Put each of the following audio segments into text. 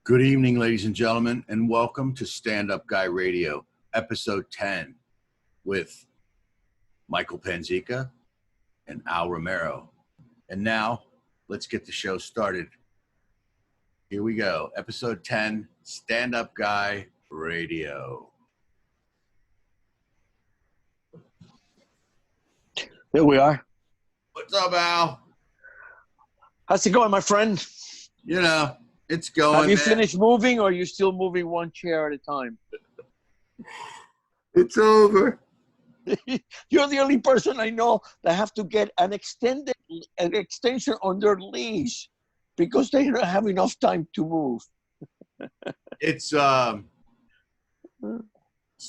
Good evening, ladies and gentlemen, and welcome to Stand Up Guy Radio, episode 10, with Michael Panzeca and Al Romero. And now, let's get the show started. Here we go, episode 10, Stand Up Guy Radio. Here we are. What's up, Al? How's it going, my friend? You know, it's going, Have you man. finished moving, or are you still moving one chair at a time? It's over. You're the only person I know that have to get an extension on their leash because they don't have enough time to move. It's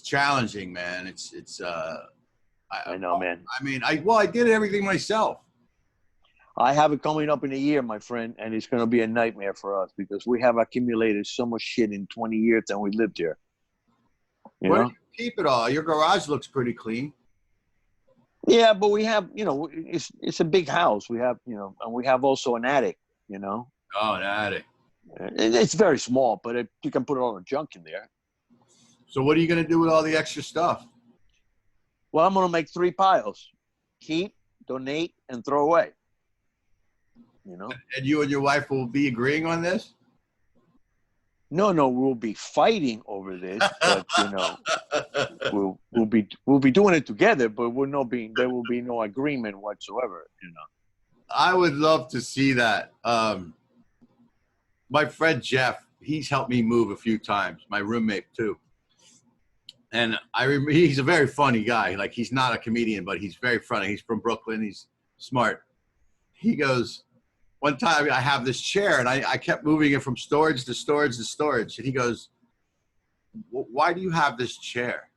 challenging, man. I know, man. I mean, I did everything myself. I have it coming up in a year, my friend, and it's going to be a nightmare for us because we have accumulated so much shit in 20 years that we lived here. Where do you keep it all? Your garage looks pretty clean. Yeah, but we have, it's a big house. We have, and we have also an attic, Oh, an attic. It's very small, but you can put all the junk in there. So what are you going to do with all the extra stuff? Well, I'm going to make 3 piles. Keep, donate, and throw away. And you and your wife will be agreeing on this? No, we'll be fighting over this, but we'll be doing it together, but there will be no agreement whatsoever, I would love to see that. My friend Jeff, he's helped me move a few times. My roommate too. And he's a very funny guy. Like, he's not a comedian, but he's very funny. He's from Brooklyn. He's smart. He goes, one time I have this chair and I kept moving it from storage to storage to storage. And he goes, why do you have this chair?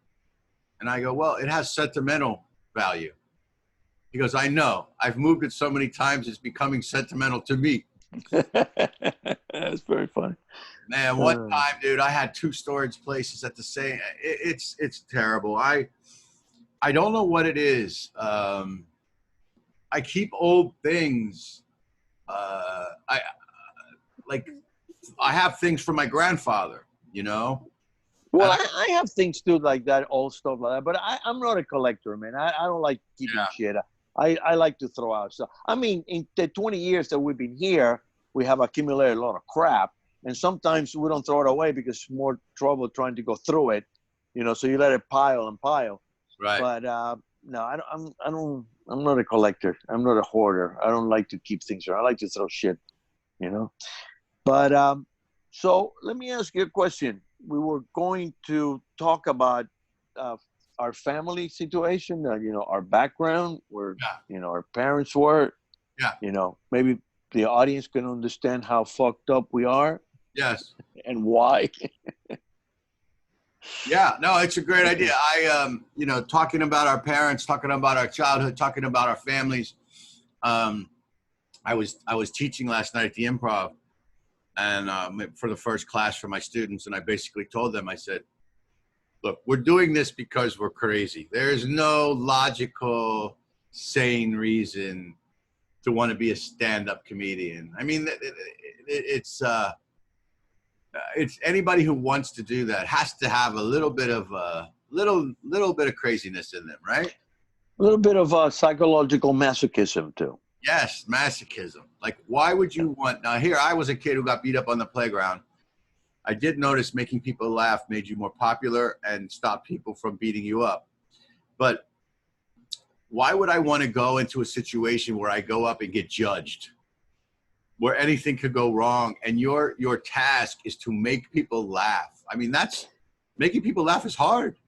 And I go, well, it has sentimental value. He goes, I know. I've moved it so many times, it's becoming sentimental to me. That's very funny. Man, one time, dude, I had 2 storage places at the same. It's terrible. I don't know what it is. I keep old things. I have things from my grandfather. Well, I have things too, like that, old stuff like that. But I'm not a collector, man. I don't like keeping shit. I like to throw out stuff. I mean, in the 20 years that we've been here, we have accumulated a lot of crap. And sometimes we don't throw it away because it's more trouble trying to go through it, so you let it pile and pile. Right. But no, I'm not a collector. I'm not a hoarder. I don't like to keep things around. I like to throw shit, But so let me ask you a question. We were going to talk about our family situation, our background, where our parents were. Yeah. Maybe the audience can understand how fucked up we are. Yes. And why. Yeah, no, it's a great idea. Talking about our parents, talking about our childhood, talking about our families. I was teaching last night at the Improv, and for the first class for my students, and I basically told them, I said, look, we're doing this because we're crazy. There's no logical, sane reason to want to be a stand-up comedian. I mean, it's anybody who wants to do that has to have a little bit of craziness in them, right? A little bit of psychological masochism too. Yes, masochism. Like, why would you want? Now, here I was a kid who got beat up on the playground. I did notice making people laugh made you more popular and stopped people from beating you up. But why would I want to go into a situation where I go up and get judged, where anything could go wrong, and your task is to make people laugh? I mean, making people laugh is hard.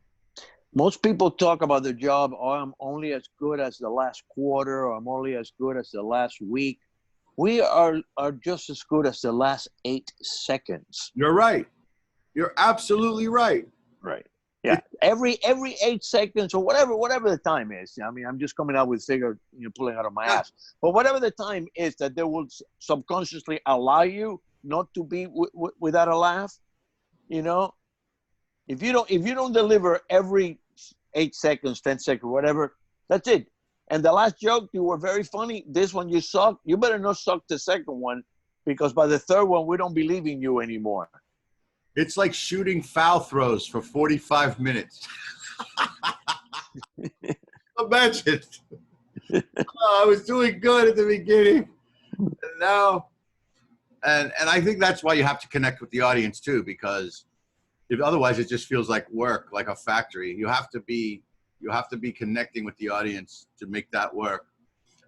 Most people talk about their job, I'm only as good as the last quarter, or I'm only as good as the last week. We are just as good as the last 8 seconds. You're right. You're absolutely right. Right. Yeah. Every 8 seconds or whatever the time is. I mean, I'm just coming out with figure, pulling out of my ass. But whatever the time is that they will subconsciously allow you not to be without a laugh, If you don't deliver every 8 seconds, 10 seconds, whatever, that's it. And the last joke, you were very funny. This one, you suck. You better not suck the second one, because by the third one, we don't believe in you anymore. It's like shooting foul throws for 45 minutes. Imagine. I was doing good at the beginning, and now, and I think that's why you have to connect with the audience too, because if otherwise it just feels like work, like a factory. You have to be connecting with the audience to make that work.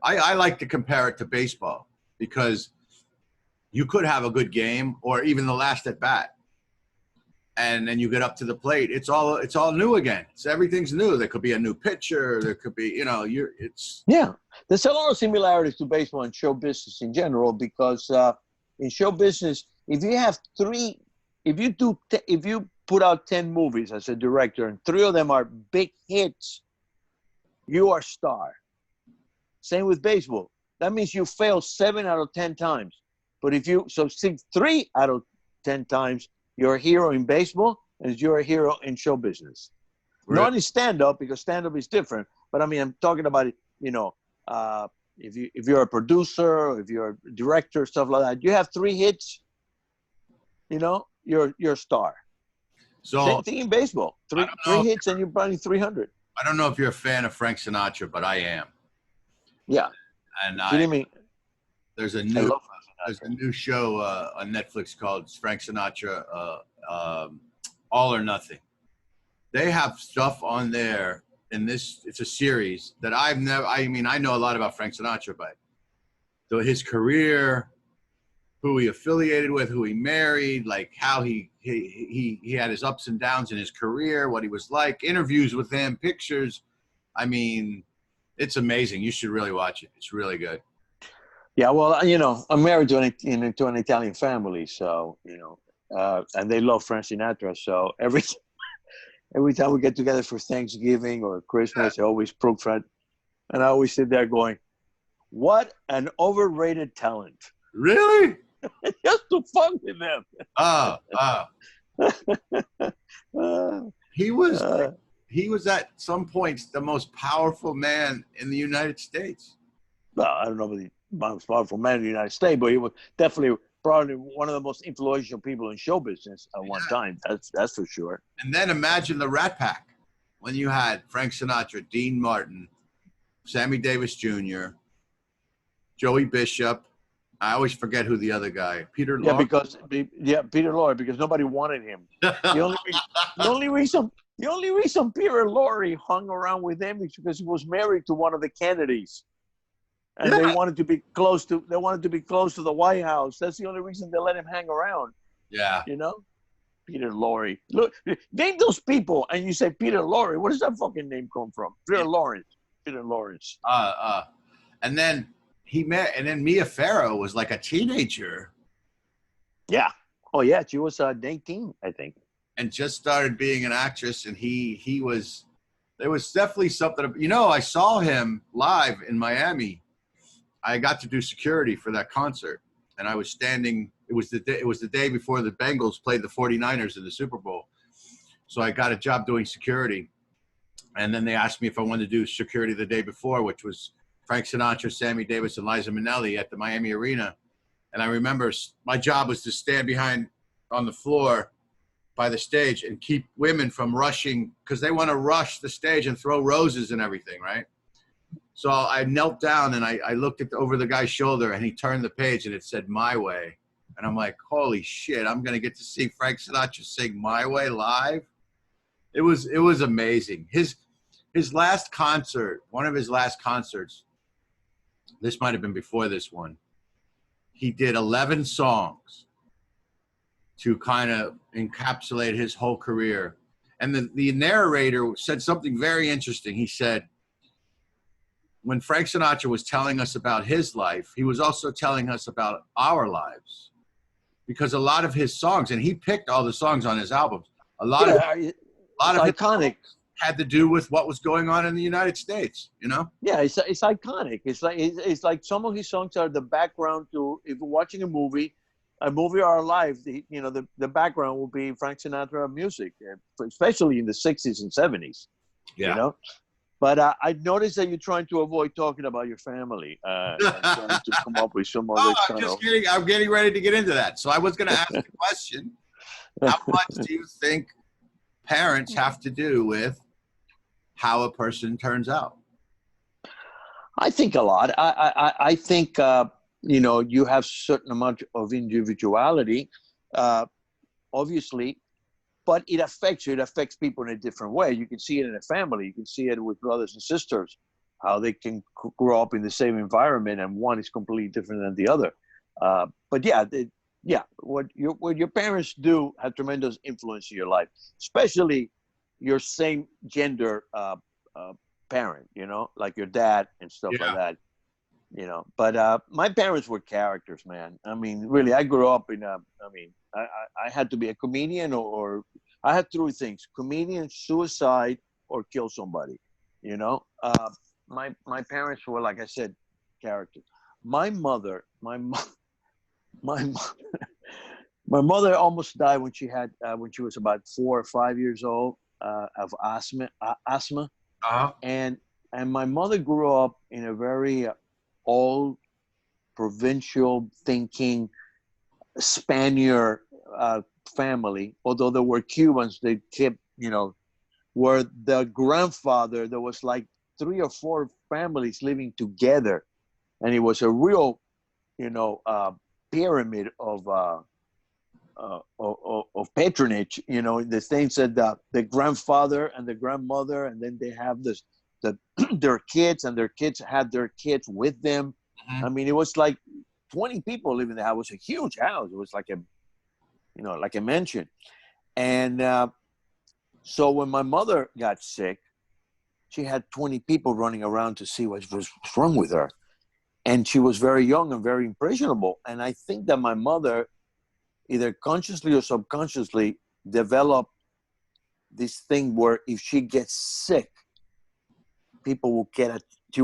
I like to compare it to baseball, because you could have a good game or even the last at bat, and then you get up to the plate. It's all new again. Everything's new. There could be a new pitcher. There could be, There's a lot of similarities to baseball and show business in general, because in show business, if you put out 10 movies as a director and 3 of them are big hits, you are star. Same with baseball. That means you fail 7 out of 10 times. But if you 3 out of 10 times, you're a hero in baseball and you're a hero in show business. Right. Not in stand-up, because stand-up is different. But I mean, I'm talking about it, if you're a producer, or if you're a director, stuff like that, you have 3 hits, you're a star. So same thing in baseball. 3 hits and you're probably 300. I don't know if you're a fan of Frank Sinatra, but I am. Yeah. And what do you mean? There's a new show on Netflix called Frank Sinatra, All or Nothing. They have stuff on there in this. It's a series that I know a lot about Frank Sinatra, but his career, who he affiliated with, who he married, like how he had his ups and downs in his career, what he was like, interviews with him, pictures. I mean, it's amazing. You should really watch it. It's really good. Yeah, well, I'm married to an Italian family, so and they love Frank Sinatra. So every time we get together for Thanksgiving or Christmas, they always poke Frank, and I always sit there going, "What an overrated talent!" Really? Just to fuck with them. He was at some points the most powerful man in the United States. Well, I don't know if the most powerful man in the United States, but he was definitely probably one of the most influential people in show business at one time. That's for sure. And then imagine the Rat Pack when you had Frank Sinatra, Dean Martin, Sammy Davis Jr., Joey Bishop. I always forget who the other guy, Peter Lorre. Peter Lorre, because nobody wanted him. The only reason Peter Lorre hung around with him is because he was married to one of the Kennedys, and they wanted to be close to the White House. That's the only reason they let him hang around. Yeah, Peter Lorre. Look, name those people, and you say Peter Lorre. Where does that fucking name come from? Peter Lawrence. And then Mia Farrow was like a teenager. Yeah. Oh yeah, she was 19, I think. And just started being an actress, and there was definitely something. I saw him live in Miami. I got to do security for that concert, and I was standing. It was the day before the Bengals played the 49ers in the Super Bowl, so I got a job doing security. And then they asked me if I wanted to do security the day before, which was Frank Sinatra, Sammy Davis, and Liza Minnelli at the Miami Arena. And I remember my job was to stand behind on the floor by the stage and keep women from rushing, because they want to rush the stage and throw roses and everything, right? So I knelt down and I looked over the guy's shoulder, and he turned the page and it said "My Way." And I'm like, holy shit, I'm going to get to see Frank Sinatra sing "My Way" live. It was amazing. His last concert, one of his last concerts, this might have been before this one, he did 11 songs to kind of encapsulate his whole career. And the narrator said something very interesting. He said, when Frank Sinatra was telling us about his life, he was also telling us about our lives. Because a lot of his songs, and he picked all the songs on his albums, a lot of iconic. Had to do with what was going on in the United States, Yeah, it's iconic. It's like some of his songs are the background to, if you're watching a movie or live, the background will be Frank Sinatra music, especially in the 60s and 70s. Yeah. But I noticed that you're trying to avoid talking about your family and trying to come up with some other kind of. I'm getting ready to get into that. So I was going to ask the question: how much do you think parents have to do with how a person turns out? I think a lot. I think you have certain amount of individuality, obviously, but it affects you. It affects people in a different way. You can see it in a family. You can see it with brothers and sisters, how they can grow up in the same environment, and one is completely different than the other. But what your parents do have tremendous influence in your life, especially your same gender parent. Like your dad and stuff like that. But my parents were characters, man. I mean, really, I grew up in I had to be a comedian or I had three things: comedian, suicide, or kill somebody. My parents were, like I said, characters. My mother, my mother almost died when she was about 4 or 5 years old of asthma. Uh-huh. And my mother grew up in a very old, provincial thinking Spaniard family. Although there were Cubans, they kept, where the grandfather, there was like 3 or 4 families living together, and it was a real, pyramid of patronage. The things that the grandfather and the grandmother, and then they have their kids, and their kids had their kids with them. Mm-hmm. I mean, it was like 20 people living there. It was a huge house. It was like a mansion. And so when my mother got sick, she had 20 people running around to see what was wrong with her. And she was very young and very impressionable. And I think that my mother, either consciously or subconsciously, developed this thing where if she gets sick, she will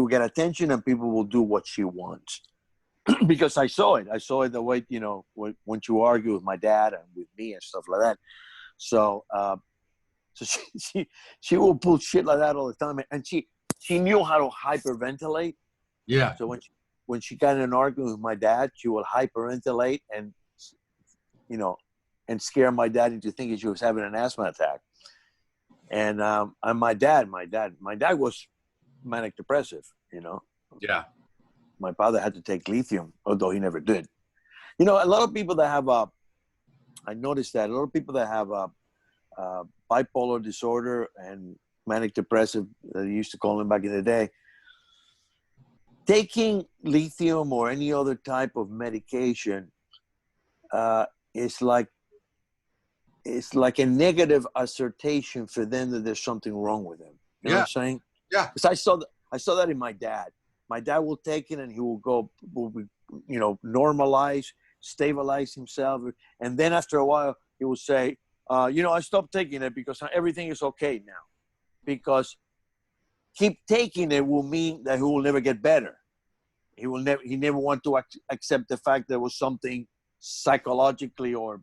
get attention, and people will do what she wants. Because I saw it the way, when she argued with my dad and with me and stuff like that. So she will pull shit like that all the time. And she knew how to hyperventilate. Yeah. So when she got in an argument with my dad, she would hyperventilate and scare my dad into thinking she was having an asthma attack. And my dad was manic depressive. Yeah. My father had to take lithium, although he never did. A lot of people that have I noticed that a lot of people that have bipolar disorder and manic depressive, they used to call them back in the day, taking lithium or any other type of medication is like a negative assertion for them that there's something wrong with them. You know what I'm saying? Yeah. Because I saw that in my dad. My dad will take it and he will normalize, stabilize himself. And then after a while, he will say, I stopped taking it because everything is okay now. Because keep taking it will mean that he will never get better. He never want to accept the fact there was something psychologically or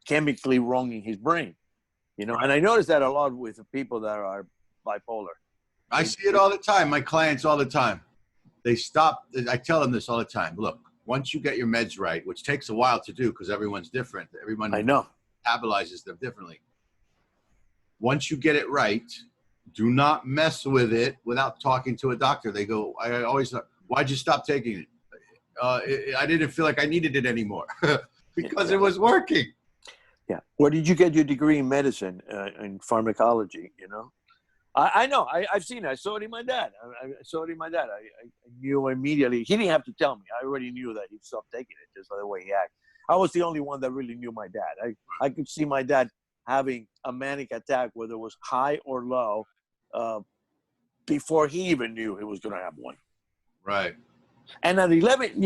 chemically wrong in his brain. And I notice that a lot with people that are bipolar. I see it all the time. My clients all the time. They stop. I tell them this all the time. Look, once you get your meds right, which takes a while to do because everyone's different. Everyone metabolizes them differently. Once you get it right, do not mess with it without talking to a doctor. They go, I always thought, why'd you stop taking it? I didn't feel like I needed it anymore because it was working. Yeah. Where did you get your degree in medicine, in pharmacology, I know. I've seen it. I saw it in my dad. I saw it in my dad. I knew immediately. He didn't have to tell me. I already knew that he'd stopped taking it just by the way he acted. I was the only one that really knew my dad. I could see my dad having a manic attack, whether it was high or low, before he even knew he was going to have one. Right. And at 11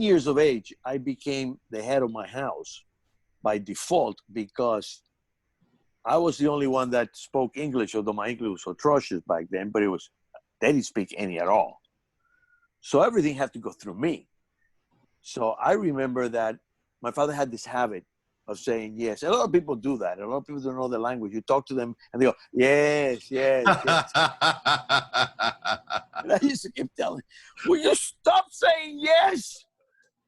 years of age, I became the head of my house by default because I was the only one that spoke English, although my English was atrocious back then, but they didn't speak any at all. So everything had to go through me. So I remember that my father had this habit of saying yes. A lot of people do that. A lot of people don't know the language. You talk to them and they go, yes, yes, yes. And I used to keep telling, will you stop saying yes?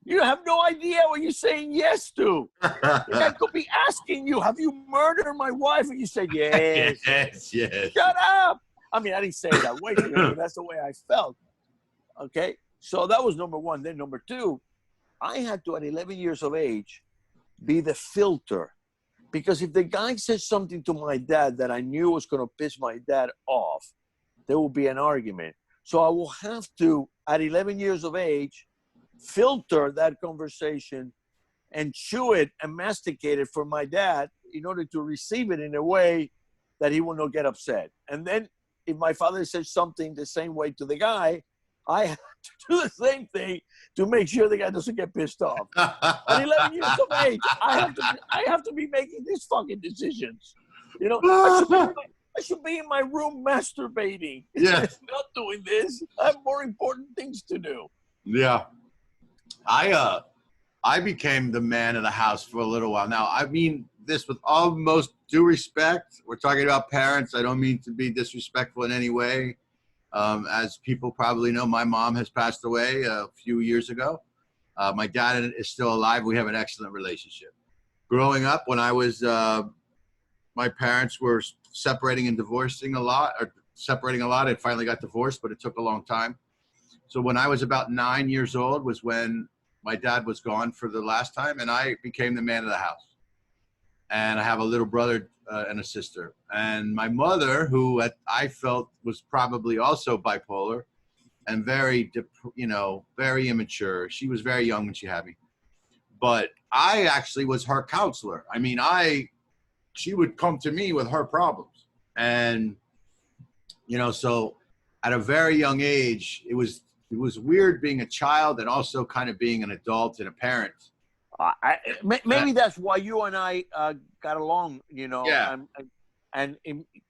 You have no idea what you're saying yes to. The guy could be asking you, have you murdered my wife? And you said, yes. Yes, yes. Shut up. I mean, I didn't say it that way, but that's the way I felt. Okay? So that was number one. Then number two, I had to, at 11 years of age, be the filter. Because if the guy says something to my dad that I knew was going to piss my dad off, there will be an argument. So I will have to, at 11 years of age, filter that conversation and chew it and masticate it for my dad in order to receive it in a way that he will not get upset. And then if my father says something the same way to the guy, I have to do the same thing to make sure the guy doesn't get pissed off. At 11 years of age, I have to be making these fucking decisions. You know, I should be in my room masturbating. Yeah. Not doing this. I have more important things to do. Yeah. I became the man of the house for a little while. Now, I mean this with almost due respect. We're talking about parents. I don't mean to be disrespectful in any way. As people probably know, my mom has passed away a few years ago. My dad is still alive. We have an excellent relationship. Growing up, when I was, my parents were separating and divorcing a lot, and finally got divorced, but it took a long time. So when I was about 9 years old was when my dad was gone for the last time, and I became the man of the house. And I have a little brother and a sister. And my mother, who I felt was probably also bipolar and very, very immature. She was very young when she had me. But I actually was her counselor. I mean, she would come to me with her problems. And, so at a very young age, it was weird being a child and also kind of being an adult and a parent. Maybe that's why you and I got along, Yeah. and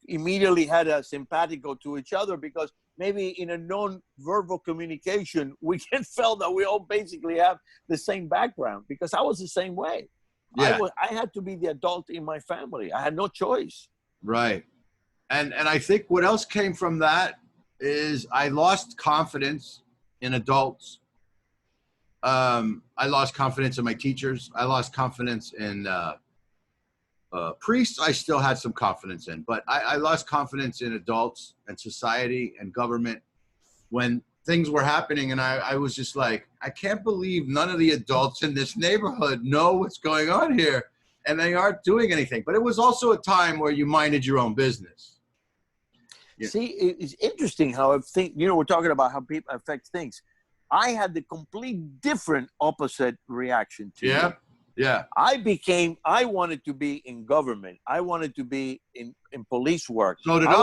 immediately had a simpatico to each other, because maybe in a non-verbal communication, we can feel that we all basically have the same background, because I was the same way. Yeah. I had to be the adult in my family. I had no choice. Right. And I think what else came from that is I lost confidence in adults. I lost confidence in my teachers. I lost confidence in priests. I still had some confidence in, but I lost confidence in adults and society and government when things were happening. And I was just like, I can't believe none of the adults in this neighborhood know what's going on here, and they aren't doing anything. But it was also a time where you minded your own business. Yeah. See, it's interesting how I think, we're talking about how people affect things. I had the complete different opposite reaction to Yeah. it. Yeah. I wanted to be in government. I wanted to be in police work. So did I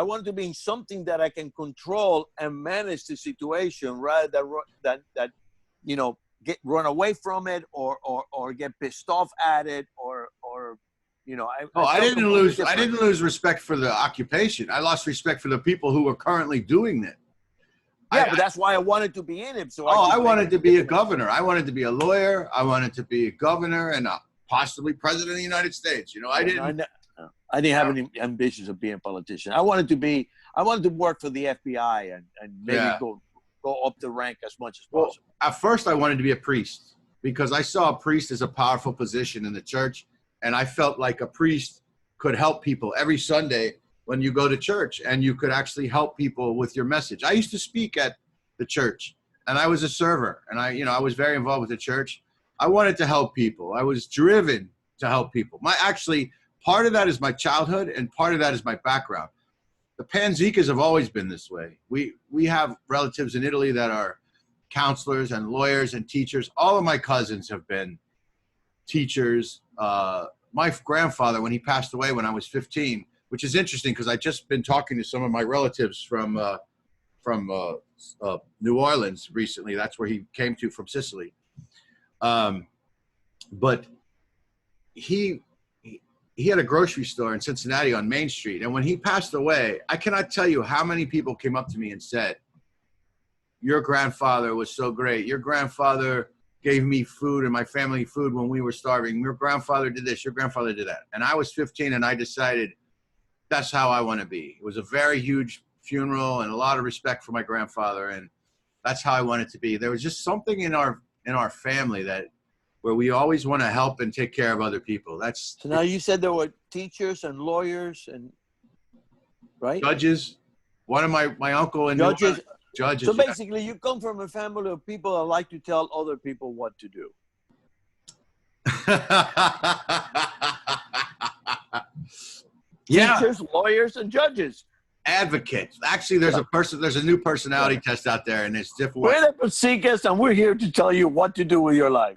wanted to be in something that I can control and manage the situation, rather than get run away from it or get pissed off at it or I didn't lose respect for the occupation. I lost respect for the people who were currently doing it. Yeah, but that's why I wanted to be in it. So I wanted to be a governor. I wanted to be a lawyer. I wanted to be a governor and possibly president of the United States. I didn't have any ambitions of being a politician. I wanted to work for the FBI and maybe go up the rank as much as possible. Well, at first I wanted to be a priest because I saw a priest as a powerful position in the church. And I felt like a priest could help people every Sunday when you go to church, and you could actually help people with your message. I used to speak at the church, and I was a server, and I was very involved with the church. I wanted to help people. I was driven to help people. Part of that is my childhood, and part of that is my background. The Panzecas have always been this way. We have relatives in Italy that are counselors and lawyers and teachers. All of my cousins have been teachers. My grandfather, when he passed away when I was 15, which is interesting because I just been talking to some of my relatives from New Orleans recently. That's where he came to from Sicily. But he had a grocery store in Cincinnati on Main Street. And when he passed away, I cannot tell you how many people came up to me and said, your grandfather was so great. Your grandfather gave me food and my family food when we were starving. Your grandfather did this, your grandfather did that. And I was 15 and I decided that's how I want to be. It was a very huge funeral and a lot of respect for my grandfather. And that's how I wanted to be. There was just something in our family where we always want to help and take care of other people. So now you said there were teachers and lawyers and right? Judges. One of my uncle and judges. Judges. So basically, you come from a family of people that like to tell other people what to do. Yeah. Teachers, lawyers, and judges. Advocates. Actually, there's a new personality test out there, and it's different. We're the Panzecas, and we're here to tell you what to do with your life.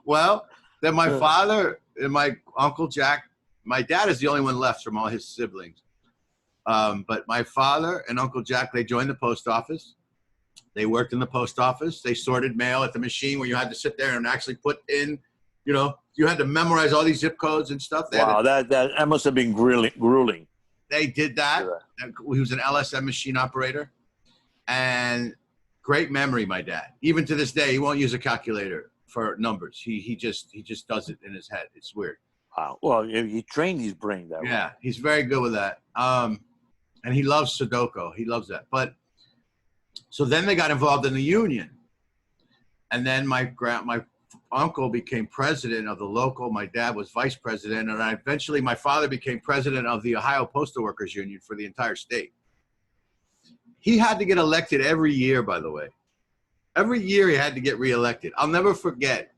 Well, then my father and my Uncle Jack, my dad is the only one left from all his siblings. But my father and Uncle Jack, they joined the post office. They worked in the post office. They sorted mail at the machine where you had to sit there and actually put in, you had to memorize all these zip codes and stuff. Wow, that must have been grueling. They did that. Yeah. He was an LSM machine operator. And great memory, my dad. Even to this day, he won't use a calculator for numbers. He just does it in his head. It's weird. Wow. Well, he trained his brain that way. Yeah, he's very good with that. And he loves Sudoku. He loves that. But so then they got involved in the union. And then my uncle became president of the local. My dad was vice president. And eventually my father became president of the Ohio Postal Workers Union for the entire state. He had to get elected every year, by the way. Every year he had to get reelected. I'll never forget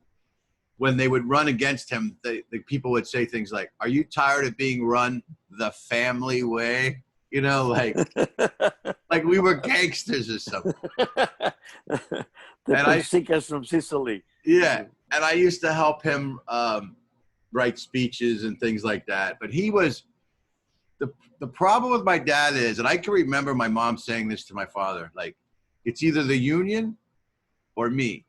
when they would run against him, the people would say things like, "Are you tired of being run the family way?" Like we were gangsters or something. The Panzecas from Sicily. Yeah, and I used to help him write speeches and things like that. But he was the problem with my dad is, and I can remember my mom saying this to my father, like, it's either the union or me.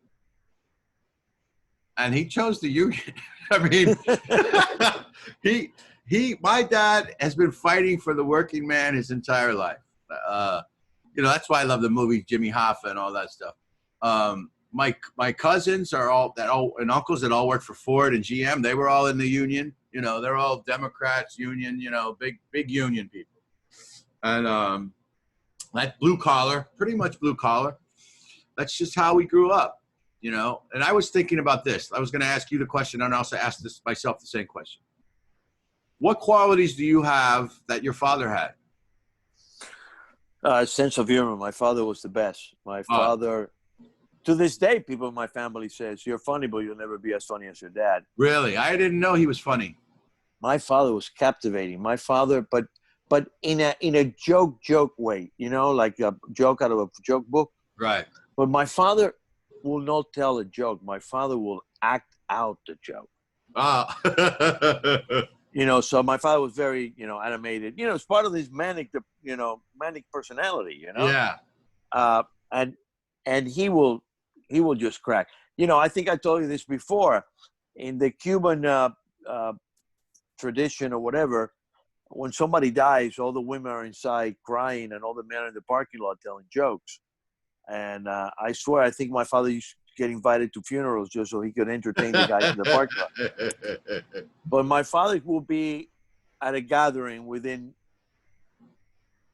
And he chose the union. I mean, my dad has been fighting for the working man his entire life. That's why I love the movie Jimmy Hoffa and all that stuff. My cousins and uncles that all work for Ford and GM. They were all in the union. They're all Democrats, union. Big union people. And that blue collar, pretty much blue collar. That's just how we grew up. And I was thinking about this. I was going to ask you the question, and I also asked myself the same question. What qualities do you have that your father had? Sense of humor. My father was the best. My father, to this day, people in my family says, "You're funny, but you'll never be as funny as your dad." Really? I didn't know he was funny. My father was captivating. My father, but in a joke way, like a joke out of a joke book. Right. But my father will not tell a joke. My father will act out the joke. So my father was very, animated. It's part of his manic personality. Yeah. And he will just crack. I think I told you this before. In the Cuban tradition or whatever, when somebody dies, all the women are inside crying, and all the men are in the parking lot telling jokes. And I swear, I think my father used to get invited to funerals just so he could entertain the guys in the parking lot. But my father will be at a gathering within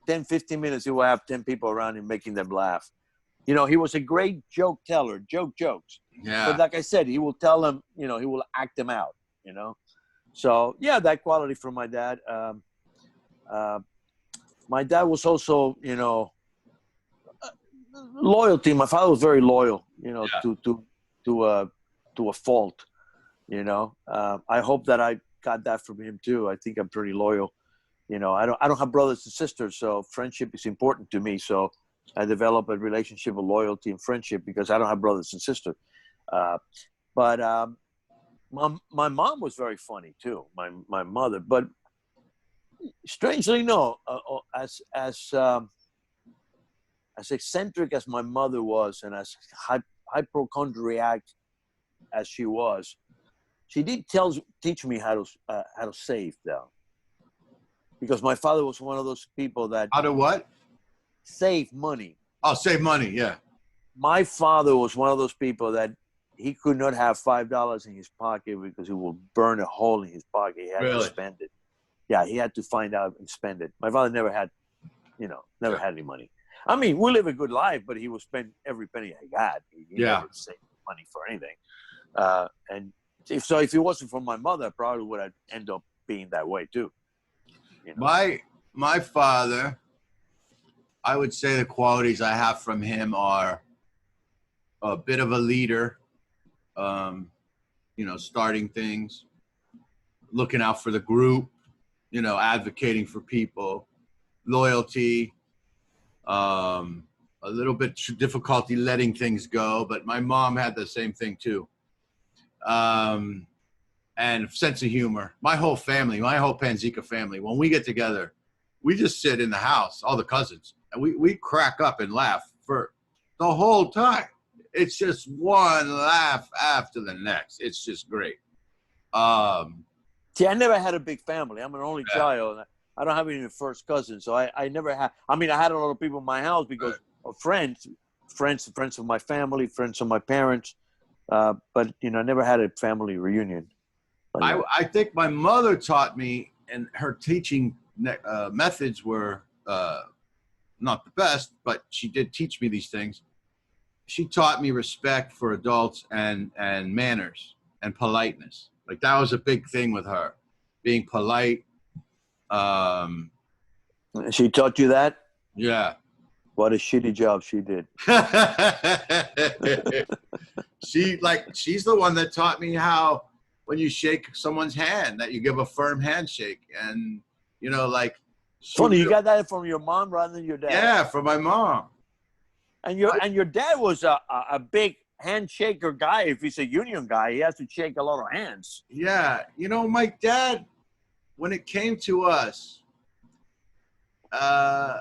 10, 15 minutes. He will have 10 people around him making them laugh. He was a great joke teller, jokes. Yeah. But like I said, he will tell them, he will act them out, So, yeah, that quality from my dad. My dad was also, loyalty. My father was very loyal, to a fault. I hope that I got that from him too. I think I'm pretty loyal. I don't have brothers and sisters, so friendship is important to me. So I develop a relationship of loyalty and friendship because I don't have brothers and sisters. But my mom was very funny too. My mother, but strangely, no. As eccentric as my mother was, and as hypochondriac as she was, she did teach me how to save, though. Because my father was one of those people that how to what? Save money. Oh, save money, yeah. my father was one of those people that he could not have $5 in his pocket because he will burn a hole in his pocket. He had to spend it. Yeah, he had to find out and spend it. My father never had, never had any money. I mean, we live a good life, but he would spend every penny I got. He never saved money for anything. And if it wasn't for my mother, I probably would have ended up being that way too. My father, I would say the qualities I have from him are a bit of a leader, starting things, looking out for the group, advocating for people, loyalty, a little bit difficulty letting things go, but my mom had the same thing too. And sense of humor. My whole family, my whole Panzeca family, when we get together, we just sit in the house, all the cousins, and we crack up and laugh for the whole time. It's just one laugh after the next. It's just great. See, I never had a big family. I'm an only child. I don't have any first cousins, so I never had. I mean, I had a lot of people in my house because of friends of my family, friends of my parents. But I never had a family reunion. I think my mother taught me, and her teaching methods were not the best, but she did teach me these things. She taught me respect for adults and manners and politeness. Like that was a big thing with her, being polite. She taught you that? Yeah. What a shitty job she did. She's the one that taught me how when you shake someone's hand that you give a firm handshake, and funny, you got that from your mom rather than your dad. Yeah, from my mom. And your dad was a big handshaker guy. If he's a union guy, he has to shake a lot of hands. Yeah, my dad, when it came to us, I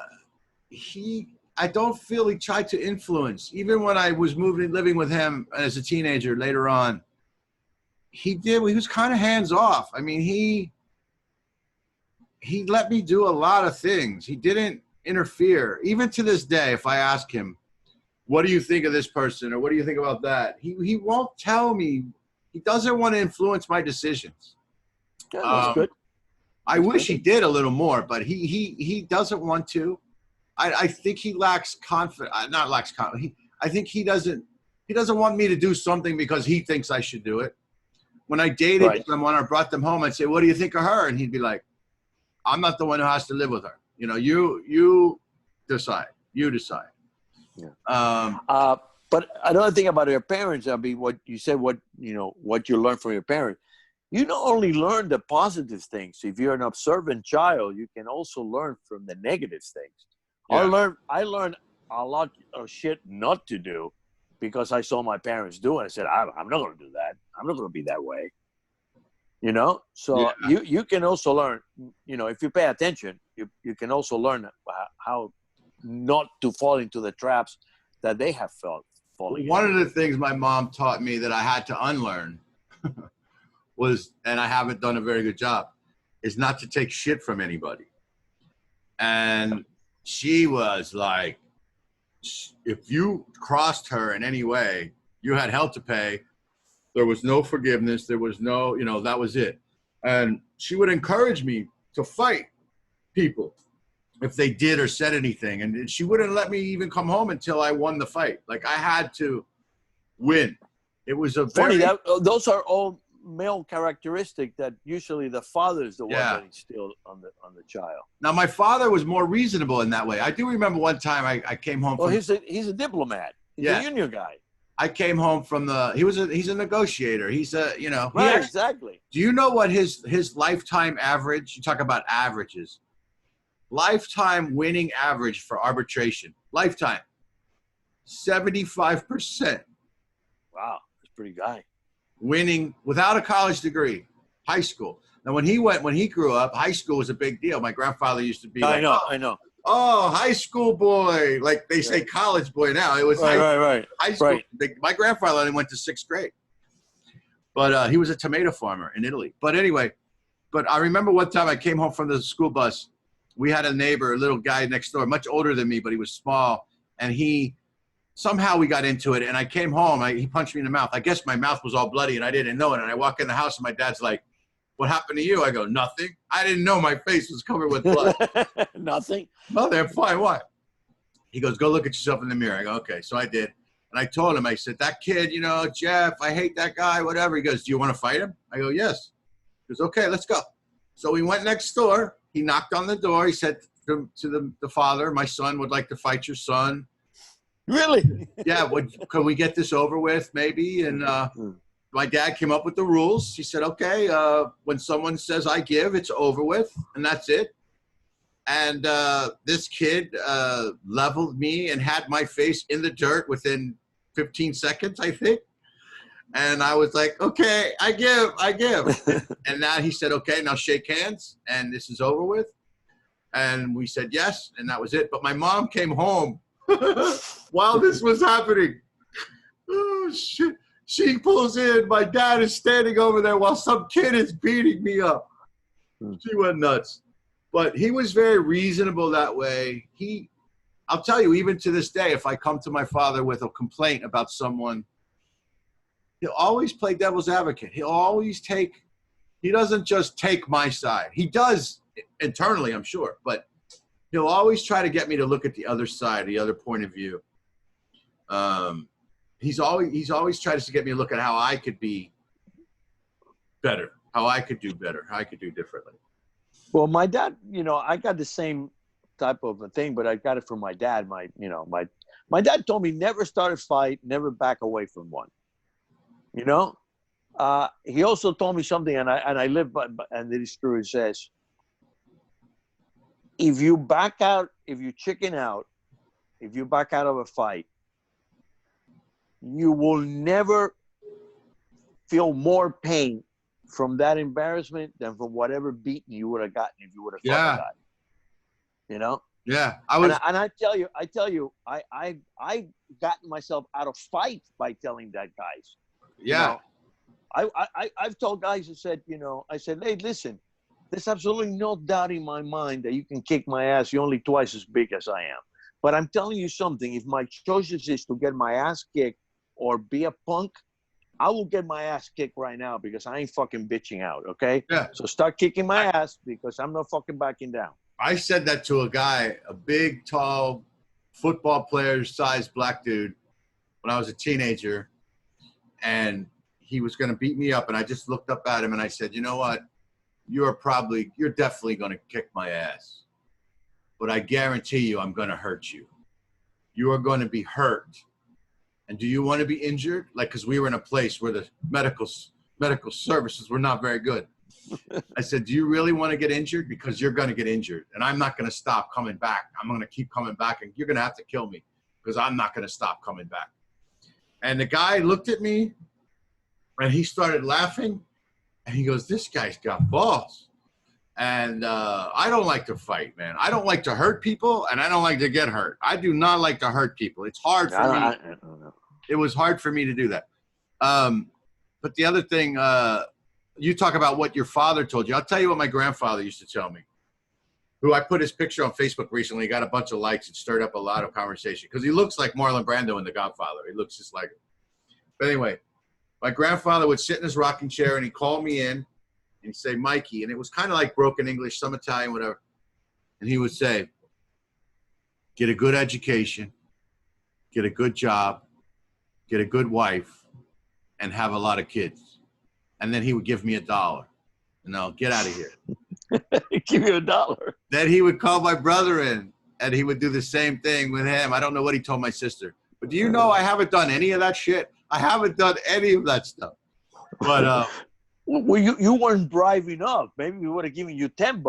don't feel he tried to influence. Even when I was living with him as a teenager later on, he was kind of hands off. I mean, he let me do a lot of things. He didn't interfere. Even to this day, if I ask him, what do you think of this person? Or what do you think about that? He won't tell me. He doesn't want to influence my decisions. Yeah, that's good. I wish he did a little more, but he doesn't want to. I think he lacks confidence. Not lacks confidence. I think he doesn't want me to do something because he thinks I should do it. When I dated someone or brought them home, I'd say, what do you think of her? And he'd be like, I'm not the one who has to live with her. You decide. You decide. Yeah. But another thing about your parents, I mean, what you said, what you learned from your parents, you not only learn the positive things. If you're an observant child, you can also learn from the negative things. Yeah. I learned a lot of shit not to do because I saw my parents do it. I said, I'm not going to do that. I'm not going to be that way. So you can also learn, if you pay attention, you can also learn how not to fall into the traps that they have falling. One of the things my mom taught me that I had to unlearn was, and I haven't done a very good job, is not to take shit from anybody. And she was like, if you crossed her in any way, you had hell to pay. There was no forgiveness. There was no, that was it. And she would encourage me to fight people if they did or said anything. And she wouldn't let me even come home until I won the fight. Like I had to win. It was a funny that those are all male characteristic that usually the father is the one that instilled on the child. Now my father was more reasonable in that way. I do remember one time I came home. Well, he's a diplomat. He's a union guy. I came home from he's a negotiator. He's right, exactly. Do you know what his lifetime average? You talk about averages. Lifetime winning average for arbitration. Lifetime. 75%. Wow, that's pretty high. Winning without a college degree, high school. Now, when he grew up, high school was a big deal. My grandfather used to be I know. Oh, high school boy. Like they say college boy now. It was right. High school. Right. My grandfather only went to 6th grade. But he was a tomato farmer in Italy. But anyway, I remember one time I came home from the school bus. We had a neighbor, a little guy next door, much older than me, but he was small. And he somehow we got into it, and I came home. He punched me in the mouth. I guess my mouth was all bloody, and I didn't know it. And I walk in the house, and my dad's like, "What happened to you?" I go, "Nothing." I didn't know my face was covered with blood. Nothing. Nothing. I'm fine. What? He goes, "Go look at yourself in the mirror." I go, "Okay." So I did. And I told him, I said, "That kid, Jeff, I hate that guy, whatever." He goes, "Do you want to fight him?" I go, "Yes." He goes, "Okay, let's go." So we went next door. He knocked on the door. He said to the father, "My son would like to fight your son." Really? Yeah, can we get this over with, maybe? And my dad came up with the rules. He said, "Okay, when someone says I give, it's over with, and that's it." And this kid leveled me and had my face in the dirt within 15 seconds, I think. And I was like, "Okay, I give." And now he said, "Okay, now shake hands, and this is over with." And we said yes, and that was it. But my mom came home while this was happening. Oh, shit. She pulls in. My dad is standing over there while some kid is beating me up. She went nuts. But he was very reasonable that way. I'll tell you, even to this day, if I come to my father with a complaint about someone, he'll always play devil's advocate. He doesn't just take my side. He does internally, I'm sure, but he'll always try to get me to look at the other side, the other point of view. He's always tried to get me to look at how I could be better, how I could do better, how I could do differently. Well, my dad, I got the same type of a thing, but I got it from my dad. My dad told me never start a fight, never back away from one. He also told me something, and I live by, and it is true. It says, if you back out, if you chicken out, if you back out of a fight, you will never feel more pain from that embarrassment than from whatever beating you would have gotten if you would have fought the guy. Yeah, and I tell you, I gotten myself out of fights by telling that guys. Yeah. I've told guys who said, I said, "Hey, listen, there's absolutely no doubt in my mind that you can kick my ass. You're only twice as big as I am. But I'm telling you something. If my choices is to get my ass kicked or be a punk, I will get my ass kicked right now because I ain't fucking bitching out, okay? Yeah. So start kicking my ass because I'm not fucking backing down." I said that to a guy, a big, tall, football player-sized black dude when I was a teenager, and he was going to beat me up, and I just looked up at him, and I said, "You know what? You're definitely going to kick my ass, but I guarantee you I'm going to hurt you. You are going to be hurt. And do you want to be injured?" Because we were in a place where the medical services were not very good. I said, "Do you really want to get injured? Because you're going to get injured, and I'm not going to stop coming back. I'm going to keep coming back, and you're going to have to kill me because I'm not going to stop coming back." And the guy looked at me, and he started laughing, and he goes, "This guy's got balls." And I don't like to fight, man. I don't like to hurt people, and I don't like to get hurt. I do not like to hurt people. It's hard for me. I don't know. It was hard for me to do that. But the other thing, you talk about what your father told you. I'll tell you what my grandfather used to tell me, who I put his picture on Facebook recently. He got a bunch of likes. It stirred up a lot of conversation because he looks like Marlon Brando in The Godfather. He looks just like him. But anyway, my grandfather would sit in his rocking chair, and he'd call me in, and he'd say, "Mikey," and it was kind of like broken English, some Italian, whatever. And he would say, "Get a good education, get a good job, get a good wife, and have a lot of kids." And then he would give me $1. Get out of here. Give you $1. Then he would call my brother in, and he would do the same thing with him. I don't know what he told my sister. But do you know I haven't done any of that shit? I haven't done any of that stuff. But well, you weren't brave enough. Maybe we would have given you $10.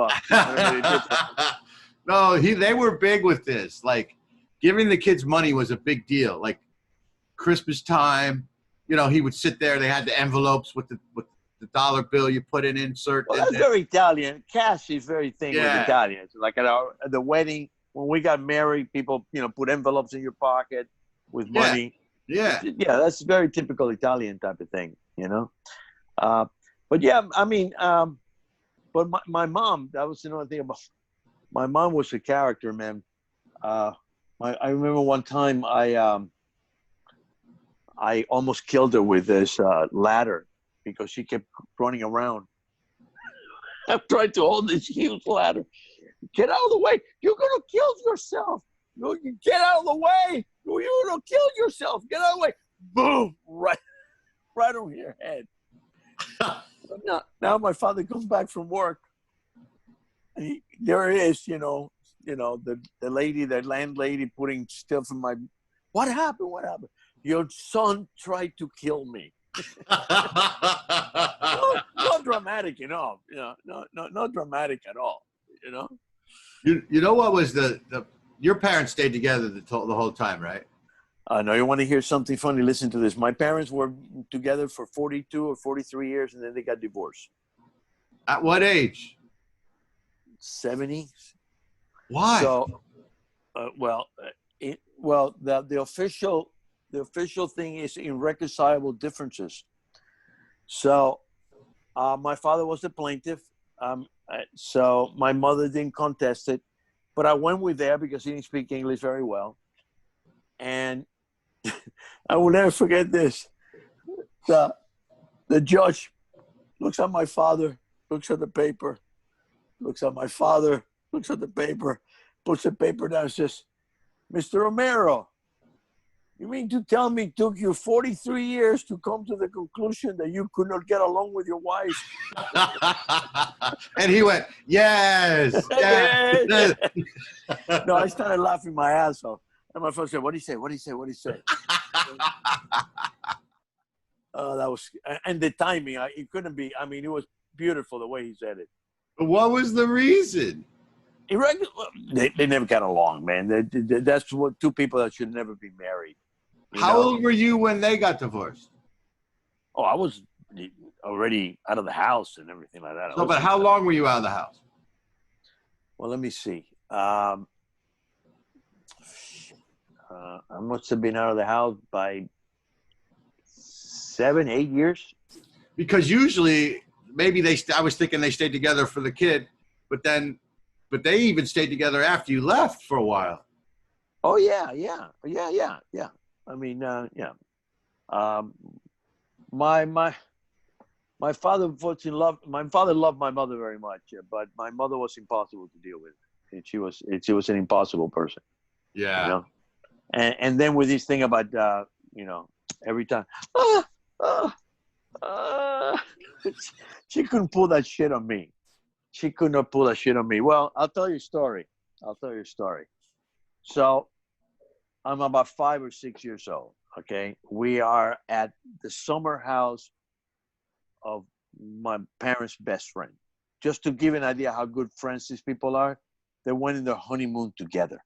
No, they were big with this. Like, giving the kids money was a big deal. Like, Christmas time, he would sit there. They had the envelopes with the dollar bill. You put an insert. Well, that's very Italian. Cash is very thing with Italians. Like at the wedding, when we got married, people, put envelopes in your pocket with money. Yeah. Yeah, that's very typical Italian type of thing, But yeah, I mean, but my mom, that was another thing about, my mom was a character, man. I remember one time I almost killed her with this ladder because she kept running around. I'm trying to hold this huge ladder. Get out of the way. You're going to kill yourself. You get out of the way. You're going to kill yourself. Get out of the way. Boom. Right on your head. Now my father comes back from work. And there it is, the lady, the landlady putting stuff in my, what happened? What happened? Your son tried to kill me. Not dramatic enough. Not dramatic at all. You know what was your parents stayed together the whole time, right? No, you want to hear something funny? Listen to this. My parents were together for 42 or 43 years, and then they got divorced. At what age? 70. Why? So, the official thing is irreconcilable differences. So, my father was the plaintiff. So my mother didn't contest it, but I went with there because he didn't speak English very well. And I will never forget this. The judge looks at my father, looks at the paper, looks at my father, looks at the paper, puts the paper down and says, Mr. Romero, you mean to tell me it took you 43 years to come to the conclusion that you could not get along with your wife? And he went, yes. Yes. No, I started laughing my ass off. And my father said, what did he say? What did he say? What did he say? That was, and the timing, it couldn't be, it was beautiful the way he said it. What was the reason? They never got along, man. That's what two people that should never be married. How old were you when they got divorced? Oh, I was already out of the house and everything like that. So, but how long were you out of the house? Well, let me see. I must have been out of the house by 7, 8 years. Because usually, maybe I was thinking they stayed together for the kid, but they even stayed together after you left for a while. Oh yeah. My father unfortunately loved my mother very much, but my mother was impossible to deal with. And she was an impossible person. Yeah. And then with this thing about every time she couldn't pull that shit on me. She could not pull that shit on me. Well, I'll tell you a story. So I'm about 5 or 6 years old. Okay. We are at the summer house of my parents' best friend. Just to give an idea how good friends these people are, they went in their honeymoon together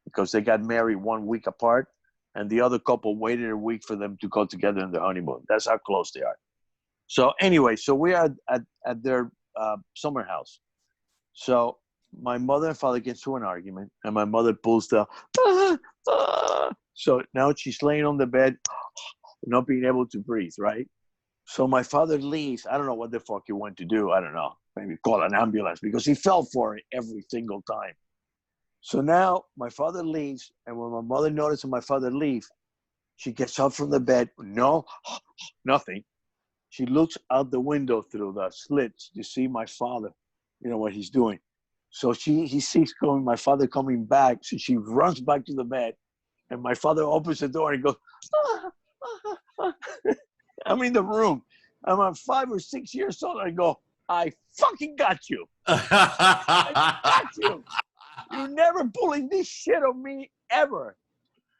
because they got married 1 week apart, and the other couple waited a week for them to go together in their honeymoon. That's how close they are. So anyway, we are at their summer house. So my mother and father get to an argument, and my mother pulls the so now she's laying on the bed, not being able to breathe, right? So my father leaves. I don't know what the fuck he went to do. I don't know. Maybe call an ambulance because he fell for it every single time. So now my father leaves, and when my mother notices my father leave, she gets up from the bed. No, nothing. She looks out the window through the slits to see my father, what he's doing. So he sees my father coming back. So she runs back to the bed, and my father opens the door and goes, I'm in the room. I'm at 5 or 6 years old. I go, I fucking got you. I got you. You're never pulling this shit on me ever.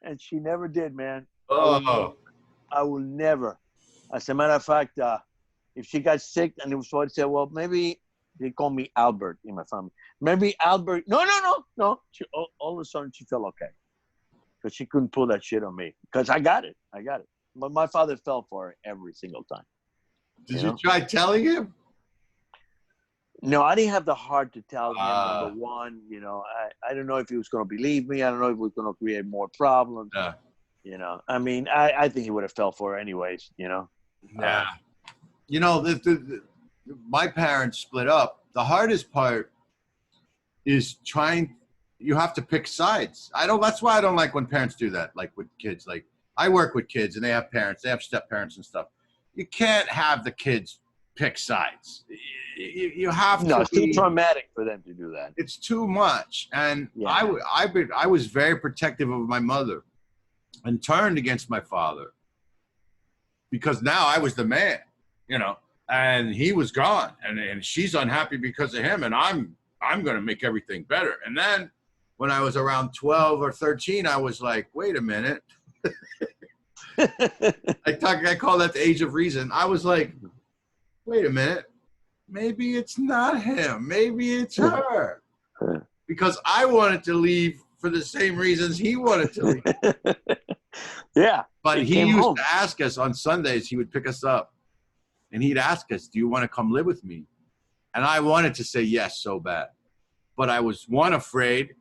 And she never did, man. Oh. I will never. As a matter of fact, if she got sick and it was what said, well, maybe they call me Albert in my family. Maybe Albert. No. She, all of a sudden she felt okay. Because she couldn't pull that shit on me. Because I got it. But my father fell for it every single time. Did you try telling him? No, I didn't have the heart to tell him, number one. I don't know if he was going to believe me. I don't know if it was going to create more problems. Yeah. I think he would have fell for it anyways, Yeah. My parents split up. The hardest part is you have to pick sides. That's why I don't like when parents do that, like with kids. Like, I work with kids and they have parents, they have step parents and stuff. You can't have the kids pick sides. You have No, to it's too traumatic for them to do that. It's too much. And Yeah. I was very protective of my mother and turned against my father because now I was the man, and he was gone, and she's unhappy because of him, and I'm going to make everything better. And then when I was around 12 or 13, I was like, wait a minute. I call that the age of reason. I was like, wait a minute. Maybe it's not him. Maybe it's her. Because I wanted to leave for the same reasons he wanted to leave. Yeah. But he used to ask us on Sundays, he would pick us up. And he'd ask us, do you want to come live with me? And I wanted to say yes so bad. But I was, one, afraid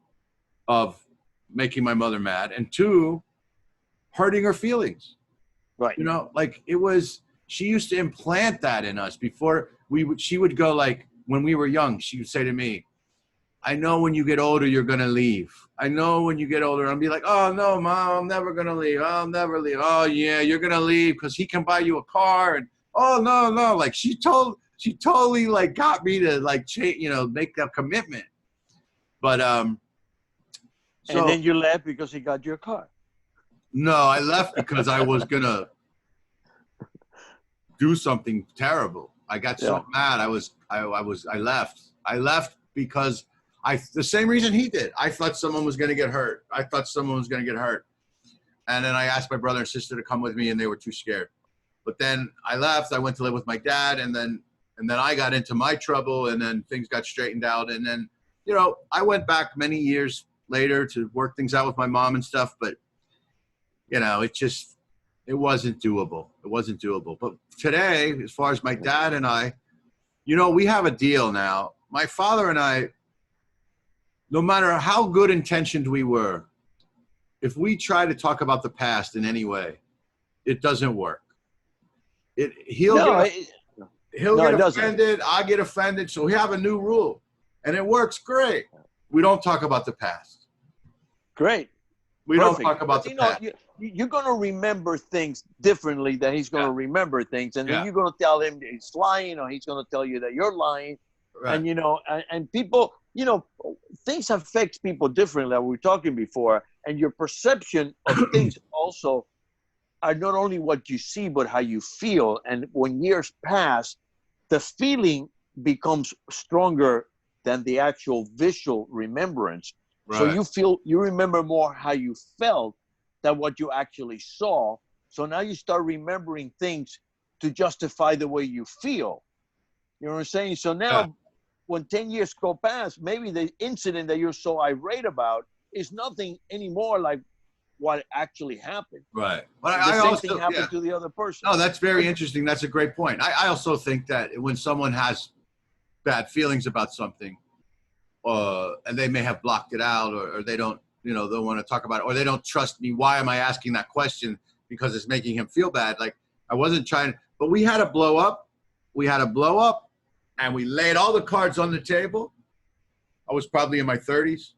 of making my mother mad. And two, hurting her feelings. Right. She used to implant that in us before she would go, like, when we were young, she would say to me, I know when you get older, you're going to leave. I know when you get older. I'll be like, oh, no, Mom, I'm never going to leave. I'll never leave. Oh, yeah, you're going to leave because he can buy you a car. And, oh, no. Like, she totally, like, got me to, like, make that commitment. But, and then you left because he got your car. No, I left because I was going to do something terrible. I got so mad. I left. I left because the same reason he did. I thought someone was going to get hurt. And then I asked my brother and sister to come with me, and they were too scared. But then I left. I went to live with my dad, and then I got into my trouble, and then things got straightened out. And then, I went back many years later to work things out with my mom and stuff. But, it wasn't doable. But today, as far as my dad and I, we have a deal now. My father and I, no matter how good intentioned we were, if we try to talk about the past in any way, it doesn't work. He'll get offended, I get offended, so we have a new rule. And it works great. We don't talk about the past. Great. We don't talk about the past. You're going to remember things differently than he's going to remember things. And then you're going to tell him he's lying, or he's going to tell you that you're lying. Right. And, and people, things affect people differently, like we were talking before. And your perception of things also are not only what you see, but how you feel. And when years pass, the feeling becomes stronger than the actual visual remembrance. Right. So you remember more how you felt than what you actually saw. So now you start remembering things to justify the way you feel. You know what I'm saying? So now when 10 years go past, maybe the incident that you're so irate about is nothing anymore like what actually happened. Right. But the same thing happened to the other person. No, that's very interesting. That's a great point. I also think that when someone has bad feelings about something, and they may have blocked it out, or they don't, don't want to talk about it, or they don't trust me. Why am I asking that question? Because it's making him feel bad. Like, I wasn't trying, but we had a blow up. And we laid all the cards on the table. I was probably in my 30s.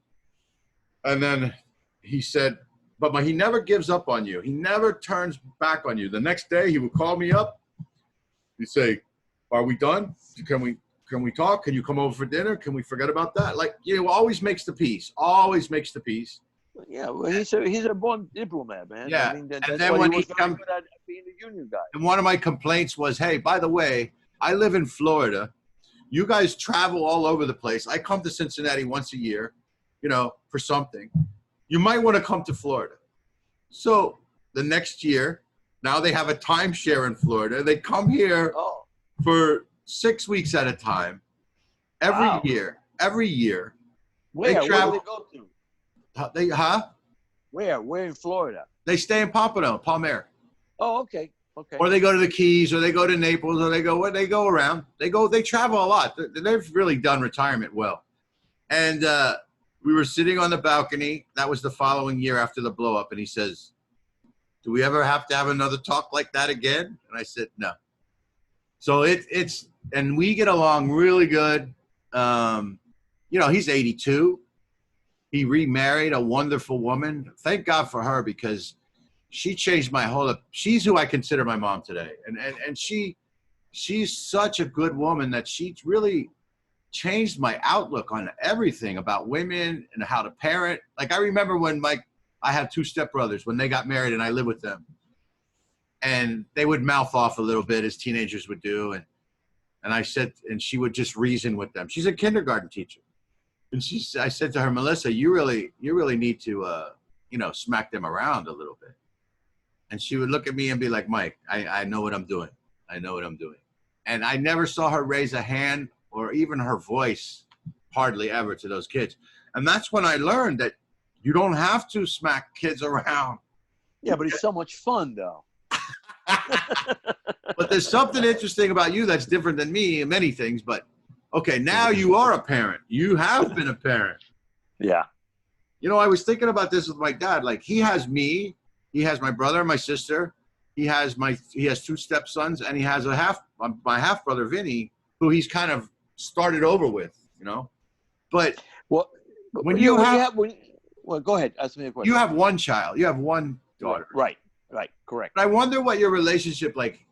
And then he said, but he never gives up on you. He never turns back on you. The next day he would call me up. He'd say, are we done? Can we talk? Can you come over for dinner? Can we forget about that? Like, always makes the peace. Yeah, well, he's a born diplomat, man. Yeah. I mean, and then when he comes, being a union guy. And one of my complaints was, hey, by the way, I live in Florida. You guys travel all over the place. I come to Cincinnati once a year, for something. You might want to come to Florida. So the next year, now they have a timeshare in Florida. They come here for 6 weeks at a time, every year. Where do they go to? Where in Florida? They stay in Pompano, Palmyra. Oh, okay. Or they go to the Keys, or they go to Naples, or they go around. They travel a lot. They've really done retirement well. And we were sitting on the balcony. That was the following year after the blow up. And he says, do we ever have to have another talk like that again? And I said, no. So and we get along really good. He's 82. He remarried a wonderful woman. Thank God for her, because she changed my whole. She's who I consider my mom today, and she's such a good woman that she really changed my outlook on everything about women and how to parent. Like I remember when I had 2 stepbrothers when they got married and I lived with them, and they would mouth off a little bit as teenagers would do, and I said, and she would just reason with them. She's a kindergarten teacher, and I said to her, Melissa, you really need to smack them around a little bit. And she would look at me and be like, Mike, I know what I'm doing. I know what I'm doing. And I never saw her raise a hand or even her voice, hardly ever, to those kids. And that's when I learned that you don't have to smack kids around. Yeah, but it's so much fun, though. But there's something interesting about you that's different than me in many things. But, okay, now you are a parent. You have been a parent. Yeah. I was thinking about this with my dad. Like, he has me. He has my brother and my sister. He has 2 stepsons, and he has my half brother Vinny, who he's kind of started over with, But well, go ahead. Ask me a question. You have one child. You have one daughter. Right. Correct. But I wonder what your relationship like.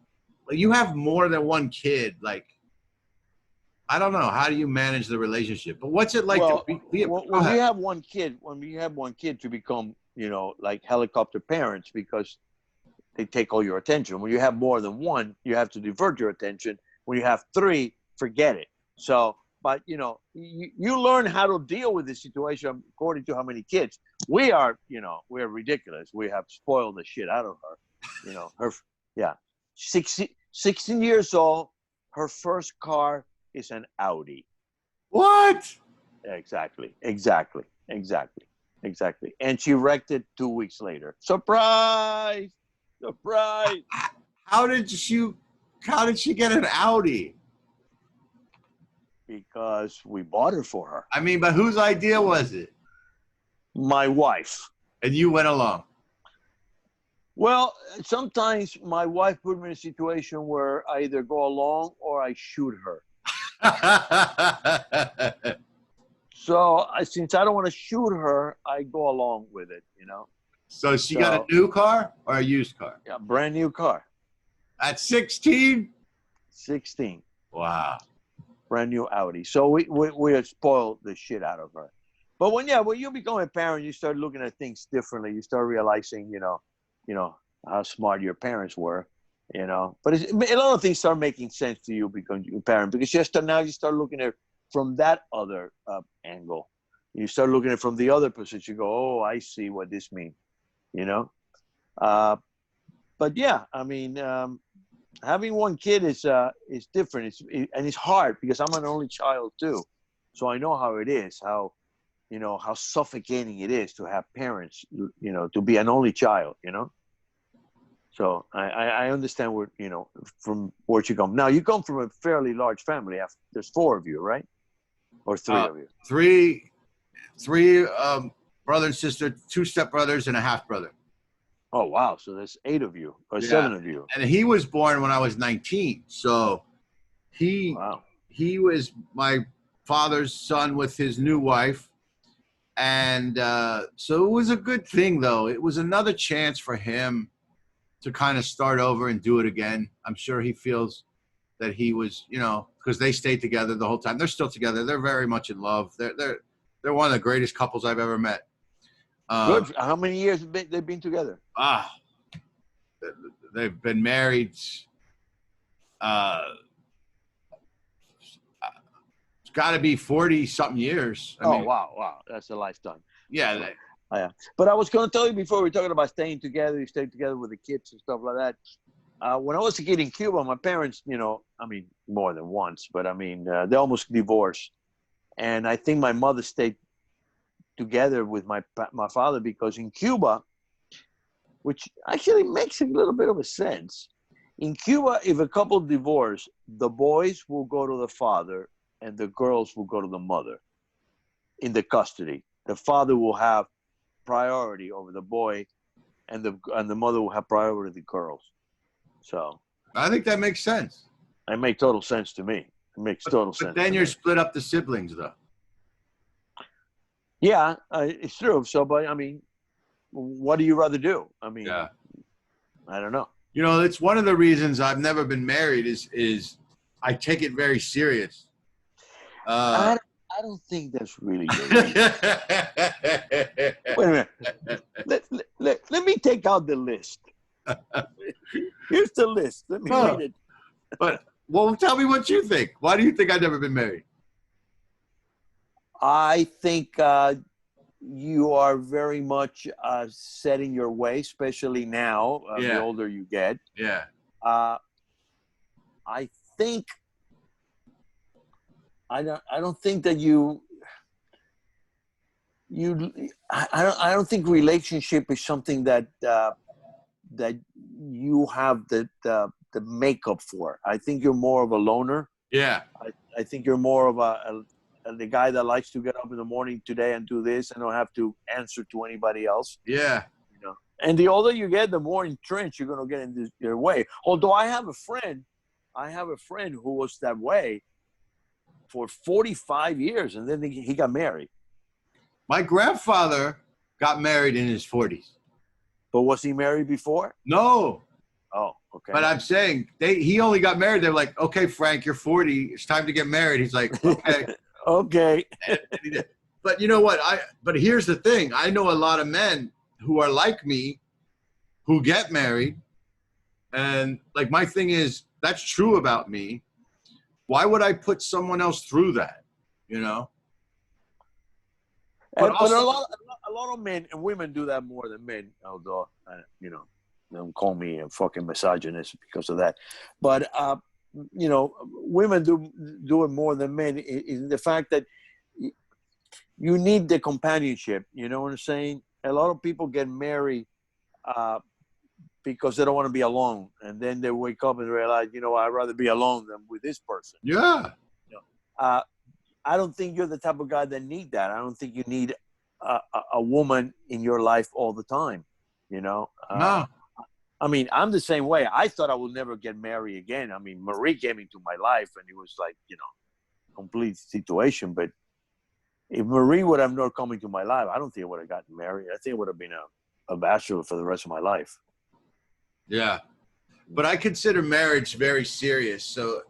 You have more than one kid. Like, I don't know. How do you manage the relationship? But what's it like to be when you have one kid, to become, like helicopter parents, because they take all your attention. When you have more than one, you have to divert your attention. When you have 3, forget it. So, but you learn how to deal with the situation according to how many kids. We're ridiculous. We have spoiled the shit out of her. 16 years old. Her first car is an Audi. What? Exactly. And she wrecked it 2 weeks later. Surprise! How did she get an Audi? Because we bought it for her. I mean, but whose idea was it? My wife. And you went along. Well, sometimes my wife put me in a situation where I either go along or I shoot her. So since I don't want to shoot her, I go along with it, So she got a new car or a used car? Yeah, brand new car. At 16? 16. Wow. Brand new Audi. So we have spoiled the shit out of her. But when you become a parent, you start looking at things differently. You start realizing, how smart your parents were, But a lot of things start making sense to you because you're a parent. Because now you start looking at it from that other angle. You start looking at it from the other position. You go, oh, I see what this means, But yeah, I mean, having one kid is different. It's hard because I'm an only child too, so I know how it is. How suffocating it is to have parents. To be an only child. So I understand where from where you come. Now you come from a fairly large family. There's 4 of you, right? Or 3 of you? Three brother and sister, 2 stepbrothers, and a half brother. Oh wow! So there's 8 of you, or 7 of you. And he was born when I was 19. So he was my father's son with his new wife. And so it was a good thing, though. It was another chance for him to kind of start over and do it again. I'm sure he feels that he was, because they stayed together the whole time. They're still together. They're very much in love. They're one of the greatest couples I've ever met. Good. How many years have they've been together? They've been married. It's got to be 40-something years. I mean, wow. That's a lifetime. Yeah. Yeah. But I was going to tell you before, we were talking about staying together. You stay together with the kids and stuff like that. When I was a kid in Cuba, my parents, more than once, but they almost divorced. And I think my mother stayed together with my father because in Cuba, which actually makes a little bit of a sense. In Cuba, if a couple divorce, the boys will go to the father and the girls will go to the mother in the custody. The father will have priority over the boy, and the mother will have priority over the girls. So I think that makes sense. It makes total sense to me. It makes total sense. But then you're split up the siblings, though. Yeah, it's true. So, but what do you rather do? I don't know. You know, it's one of the reasons I've never been married is I take it very serious. I don't think that's really the reason. Wait a minute. Let me take out the list. Here's the list. Let me read it. But, well, tell me what you think. Why do you think I've never been married? I think you are very much set in your way, especially now, the older you get. Yeah. I think I don't think that I don't think relationship is something that you have the makeup for. I think you're more of a loner. Yeah. I think you're more of the guy that likes to get up in the morning today and do this and don't have to answer to anybody else. Yeah. You know. And the older you get, the more entrenched you're going to get in your way. Although I have a friend who was that way for 45 years, and then he got married. My grandfather got married in his 40s. But was he married before? No. Oh, okay. But I'm saying he only got married. They're like, okay, Frank, you're 40. It's time to get married. He's like, okay. Okay. And he did. But you know what? But here's the thing. I know a lot of men who are like me who get married. And like my thing is, that's true about me. Why would I put someone else through that? You know? But a lot of men and women do that more than men, although, you know, don't call me a fucking misogynist because of that. But, you know, women do it more than men in the fact that you need the companionship. You know what I'm saying? A lot of people get married because they don't want to be alone. And then they wake up and realize, you know, I'd rather be alone than with this person. Yeah. You know? I don't think you're the type of guy that need that. I don't think you need a woman in your life all the time, you know? No. I mean, I'm the same way. I thought I would never get married again. I mean, Marie came into my life and it was like, you know, complete situation. But if Marie would have not come into my life, I don't think I would have gotten married. I think it would have been a bachelor for the rest of my life. Yeah. But I consider marriage very serious. So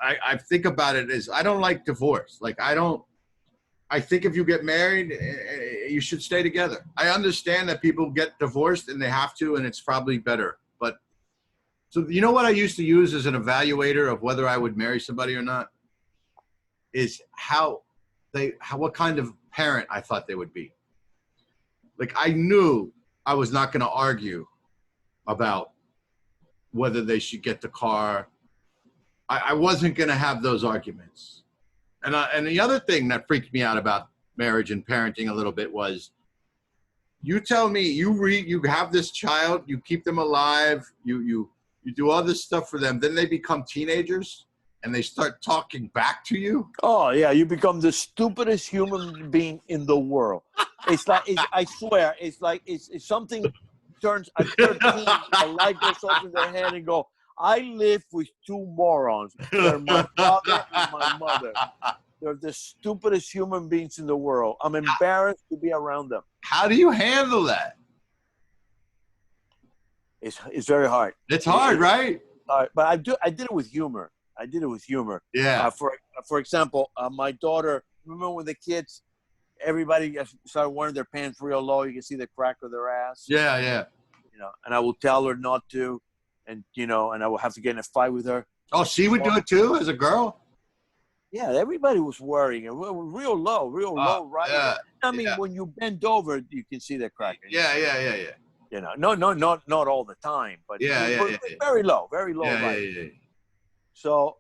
I think about it as I don't like divorce. Like I think if you get married, you should stay together. I understand that people get divorced and they have to, and it's probably better. But so you know what I used to use as an evaluator of whether I would marry somebody or not is what kind of parent I thought they would be. Like I knew I was not going to argue about whether they should get the car. I wasn't going to have those arguments. And the other thing that freaked me out about marriage and parenting a little bit was, you tell me you have this child, you keep them alive, you do all this stuff for them, then they become teenagers and they start talking back to you. Oh yeah, you become the stupidest human being in the world. It's like I swear, it's like it's something turns at 13, a light goes off in their head and go, I live with two morons. They're my father and my mother. They're the stupidest human beings in the world. I'm embarrassed to be around them. How do you handle that? It's very hard. It's hard, right? But I did it with humor. Yeah. For example, my daughter. Remember when the kids, everybody started wearing their pants real low. You can see the crack of their ass. Yeah, yeah. You know, and I will tell her not to. And, you know, and I will have to get in a fight with her. Oh, she would do it too as a girl? Yeah, everybody was wearing it real low, right? Yeah, I mean, when you bend over, you can see the crack. Yeah. You know, not all the time, but very low, right? Yeah. So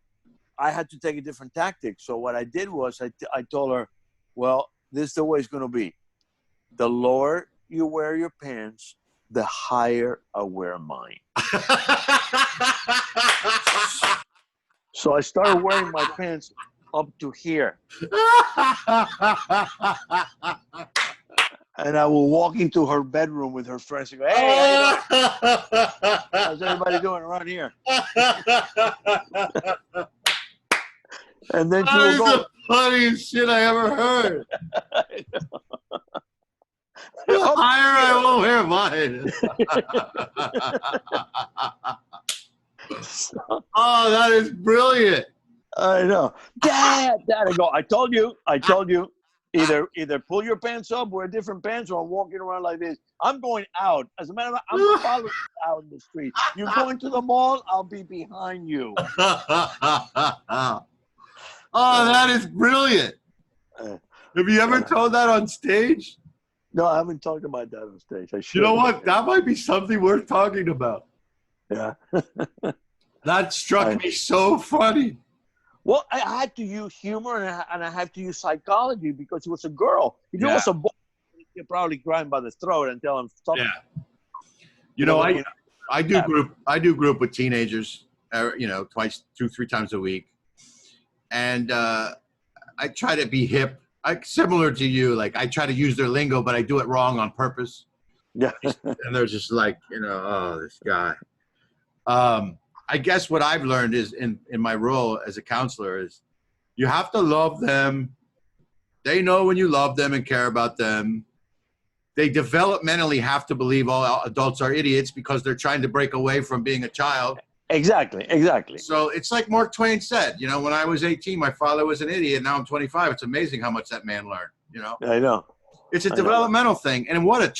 I had to take a different tactic. So what I did was I told her, well, this is the way it's going to be. The lower you wear your pants, the higher I wear mine. So I started wearing my pants up to here. And I will walk into her bedroom with her friends and go, hey, how's everybody doing around here? And then she will go. The funniest shit I ever heard. higher I won't wear mine. Oh, that is brilliant. I know. Dad, I go, I told you. Either pull your pants up, wear different pants, or I'm walking around like this. I'm going out. As a matter of fact, I'm following you out in the street. You're going to the mall, I'll be behind you. Oh, that is brilliant. Have you ever told that on stage? No, I haven't talked about that on stage. I should. You know what? That might be something worth talking about. Yeah. That struck me so funny. Well, I had to use humor and I had to use psychology because it was a girl. If it was a boy, you'd probably grab him by the throat and tell him stop. Yeah. You know, I do group with teenagers, twice, 2-3 times a week. And I try to be hip. Similar to you, like I try to use their lingo, but I do it wrong on purpose. Yeah. And they're just like, oh, this guy. I guess what I've learned is in my role as a counselor is you have to love them. They know when you love them and care about them. They developmentally have to believe all adults are idiots because they're trying to break away from being a child. Exactly. So it's like Mark Twain said, when I was 18, my father was an idiot. Now I'm 25. It's amazing how much that man learned, I know. It's a developmental thing. And what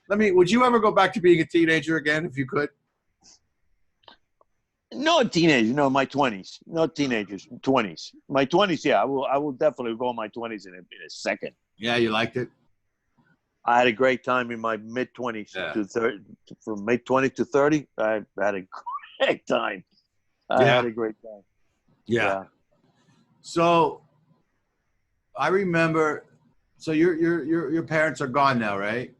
would you ever go back to being a teenager again if you could? No teenager, my 20s. No teenagers, 20s. My 20s, yeah, I will definitely go in my 20s in a second. Yeah, you liked it? I had a great time in my mid-20s to 30, from mid-20s to 30. I had a great time. I had a great time. Yeah. So I remember. So your parents are gone now, right?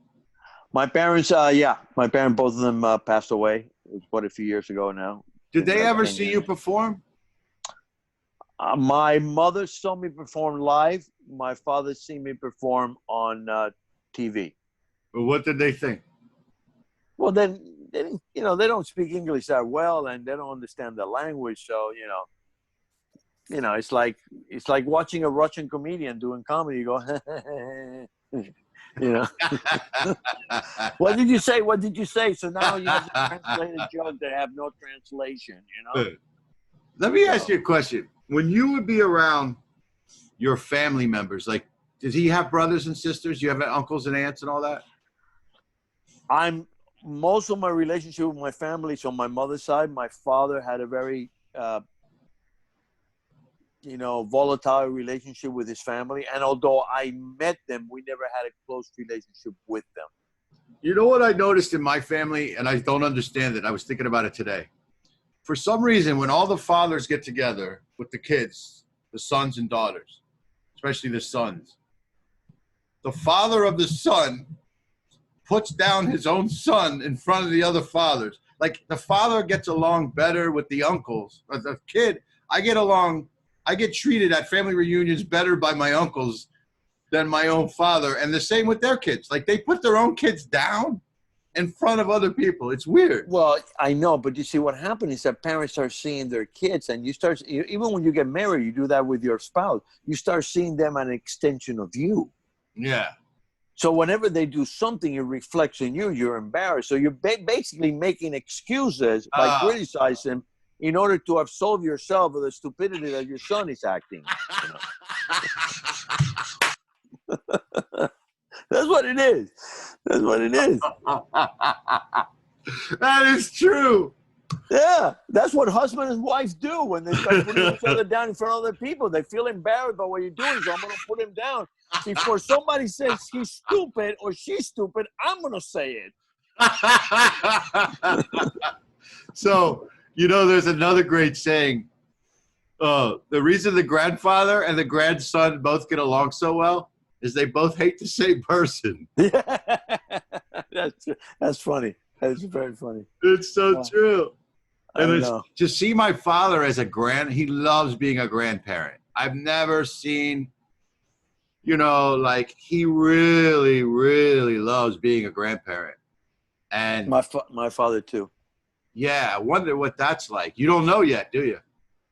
My parents, both of them passed away. It was quite a few years ago now. Did they ever see you perform? My mother saw me perform live. My father seen me perform on TV. Well, what did they think? Well, then they don't speak English that well, and they don't understand the language. So it's like watching a Russian comedian doing comedy. You go, What did you say? What did you say? So now you have to translate a joke that have no translation. Let me ask you a question. When you would be around your family members, like, does he have brothers and sisters? You have uncles and aunts and all that? Most of my relationship with my family is on my mother's side. My father had a very, volatile relationship with his family. And although I met them, we never had a close relationship with them. You know what I noticed in my family, and I don't understand it. I was thinking about it today. For some reason, when all the fathers get together with the kids, the sons and daughters, especially the sons, the father of the son puts down his own son in front of the other fathers. Like the father gets along better with the uncles. As a kid, I get treated at family reunions better by my uncles than my own father. And the same with their kids. Like they put their own kids down in front of other people. It's weird. Well, I know, but you see what happens is that parents start seeing their kids, and even when you get married, you do that with your spouse. You start seeing them an extension of you. Yeah. So whenever they do something, it reflects in you. You're embarrassed. So you're basically making excuses by criticizing them in order to absolve yourself of the stupidity that your son is acting. That's what it is. That's what it is. That is true. Yeah, that's what husband and wife do when they start putting each other down in front of other people. They feel embarrassed by what you're doing, so I'm going to put him down. Before somebody says he's stupid or she's stupid, I'm going to say it. So, there's another great saying. The reason the grandfather and the grandson both get along so well is they both hate the same person. That's funny. That's very funny. It's so true. And to see my father as he loves being a grandparent. I've never seen, he really, really loves being a grandparent. And my father too. Yeah, I wonder what that's like. You don't know yet, do you?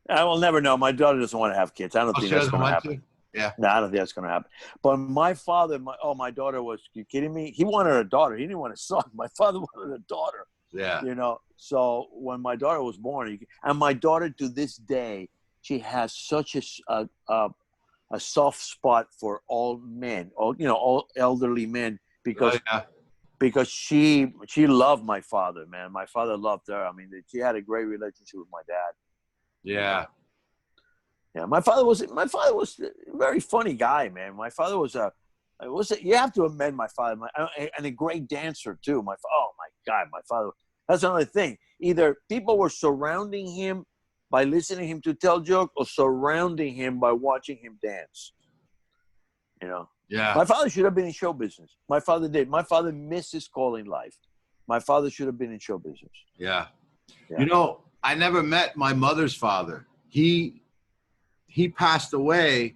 I will never know. My daughter doesn't want to have kids. I don't think that's going to happen. Yeah. No, I don't think that's gonna happen. But my father, my daughter was. You kidding me? He wanted a daughter. He didn't want a son. My father wanted a daughter. Yeah. You know. So when my daughter was born, and my daughter to this day, she has such a soft spot for all men, all elderly men, because she loved my father, man. My father loved her. I mean, she had a great relationship with my dad. Yeah. Yeah, my father was a very funny guy, man. My father you have to amend my father, and a great dancer too. Oh my God, my father. That's another thing. Either people were surrounding him by listening to him to tell jokes, or surrounding him by watching him dance. You know. Yeah. My father should have been in show business. My father did. My father missed his calling life. My father should have been in show business. Yeah. You know, I never met my mother's father. He passed away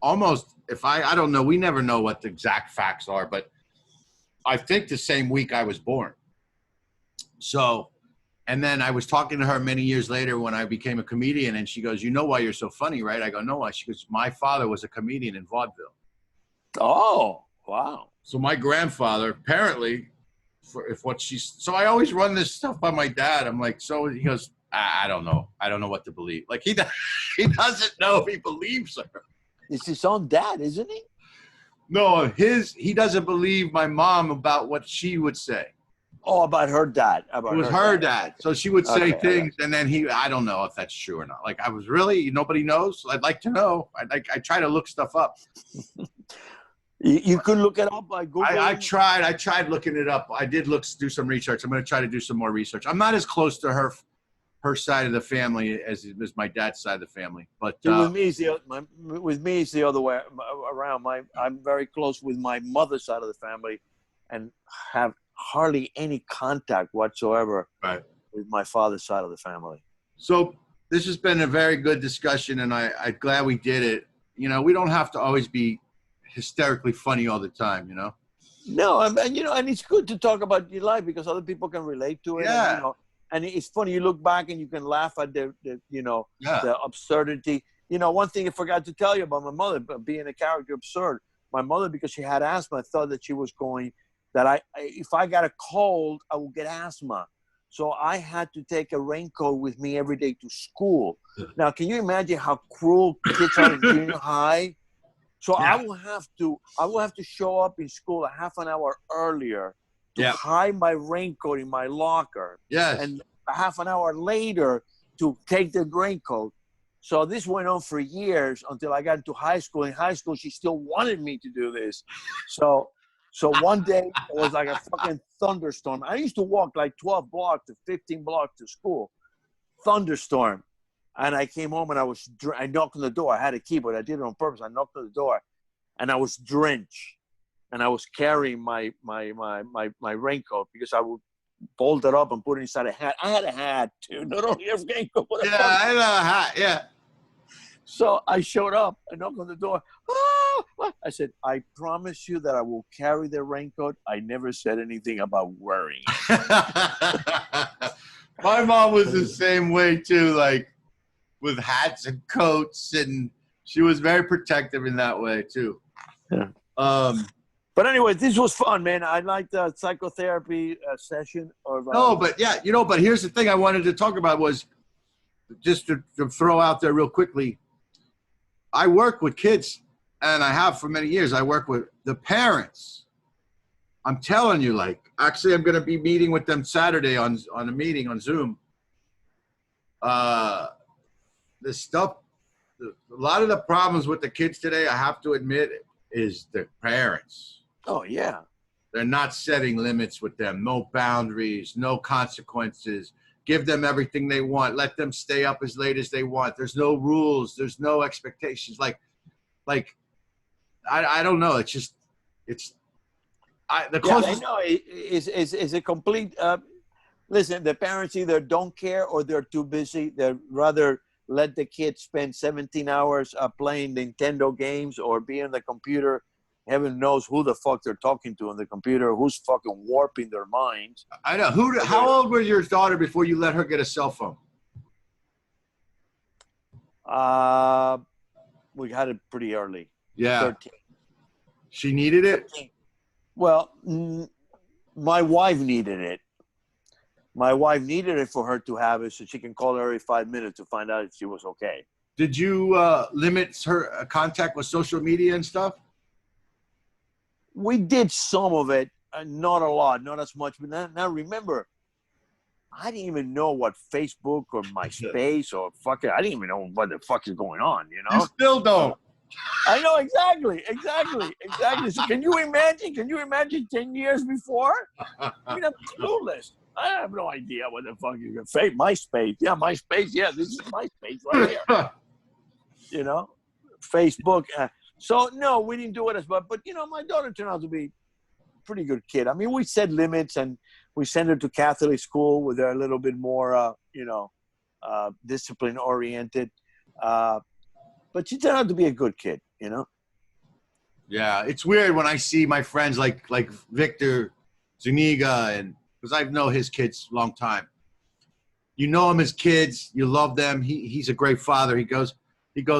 almost, I don't know, we never know what the exact facts are, but I think the same week I was born. So, and then I was talking to her many years later when I became a comedian, and she goes, "You know why you're so funny, right?" I go, "No, why?" She goes, "My father was a comedian in vaudeville." Oh, wow. So my grandfather, apparently, so I always run this stuff by my dad. I'm like, so he goes, I don't know. I don't know what to believe. Like he doesn't know if he believes her. It's his own dad, isn't he? No, he doesn't believe my mom about what she would say. Oh, about her dad. It was her dad. So she would say things, and then I don't know if that's true or not. Like I was nobody knows. I'd like to know. I try to look stuff up. You could look it up by Google. I tried looking it up. I did do some research. I'm going to try to do some more research. I'm not as close to her side of the family as my dad's side of the family. But with me, it's the other way around. I'm very close with my mother's side of the family, and have hardly any contact whatsoever with my father's side of the family. So this has been a very good discussion, and I'm glad we did it. You know, we don't have to always be hysterically funny all the time, you know? No, and it's good to talk about your life because other people can relate to it. Yeah. And it's funny, you look back and you can laugh at the absurdity. You know, one thing I forgot to tell you about my mother, being a character absurd. My mother, because she had asthma, thought that she was if I got a cold, I would get asthma. So I had to take a raincoat with me every day to school. Now, can you imagine how cruel kids are in junior high? So I will have to show up in school a half an hour earlier to hide my raincoat in my locker. Yes. And a half an hour later to take the raincoat. So this went on for years until I got into high school. In high school, she still wanted me to do this. So one day it was like a fucking thunderstorm. I used to walk like 12 blocks to 15 blocks to school. Thunderstorm. And I came home and I knocked on the door. I had a key, but I did it on purpose. I knocked on the door, and I was drenched, and I was carrying my raincoat because I would fold it up and put it inside a hat. I had a hat too, not only a raincoat. I had a hat. Yeah. So I showed up. I knocked on the door. Ah! I said, "I promise you that I will carry the raincoat." I never said anything about wearing it. My mom was the same way too. Like, with hats and coats, and she was very protective in that way too. Yeah. But anyway, this was fun, man. I liked the psychotherapy session. But here's the thing I wanted to talk about was just to throw out there real quickly. I work with kids, and I have for many years. I work with the parents. I'm telling you, actually, I'm going to be meeting with them Saturday on a meeting on Zoom. This stuff, a lot of the problems with the kids today, I have to admit, is the parents. Oh, yeah. They're not setting limits with them. No boundaries, no consequences. Give them everything they want. Let them stay up as late as they want. There's no rules. There's no expectations. I don't know. It's just, I know it's a complete, listen, the parents either don't care or they're too busy. They'd rather let the kids spend 17 hours playing Nintendo games or be on the computer. Heaven knows who the fuck they're talking to on the computer, who's fucking warping their minds. I know. How old was your daughter before you let her get a cell phone? We had it pretty early. Yeah. 13. She needed it? 13. Well, my wife needed it. My wife needed it for her to have it so she can call her every 5 minutes to find out if she was okay. Did you limit her contact with social media and stuff? We did some of it, not a lot, not as much. But now remember, I didn't even know what Facebook or MySpace or fucking, I didn't even know what the fuck is going on, you know? You still don't. I know, exactly. So can you imagine 10 years before? I mean, I'm clueless. I have no idea what the fuck you can say. MySpace. Yeah, MySpace. Yeah, this is MySpace right here. You know? Facebook. So, no, we didn't do it as much. But, you know, my daughter turned out to be a pretty good kid. I mean, we set limits and we sent her to Catholic school where they're a little bit more, discipline-oriented. But she turned out to be a good kid, you know? Yeah, it's weird when I see my friends like Victor Zuniga, and because I know his kids a long time. You know him as kids, you love them. He's a great father. He goes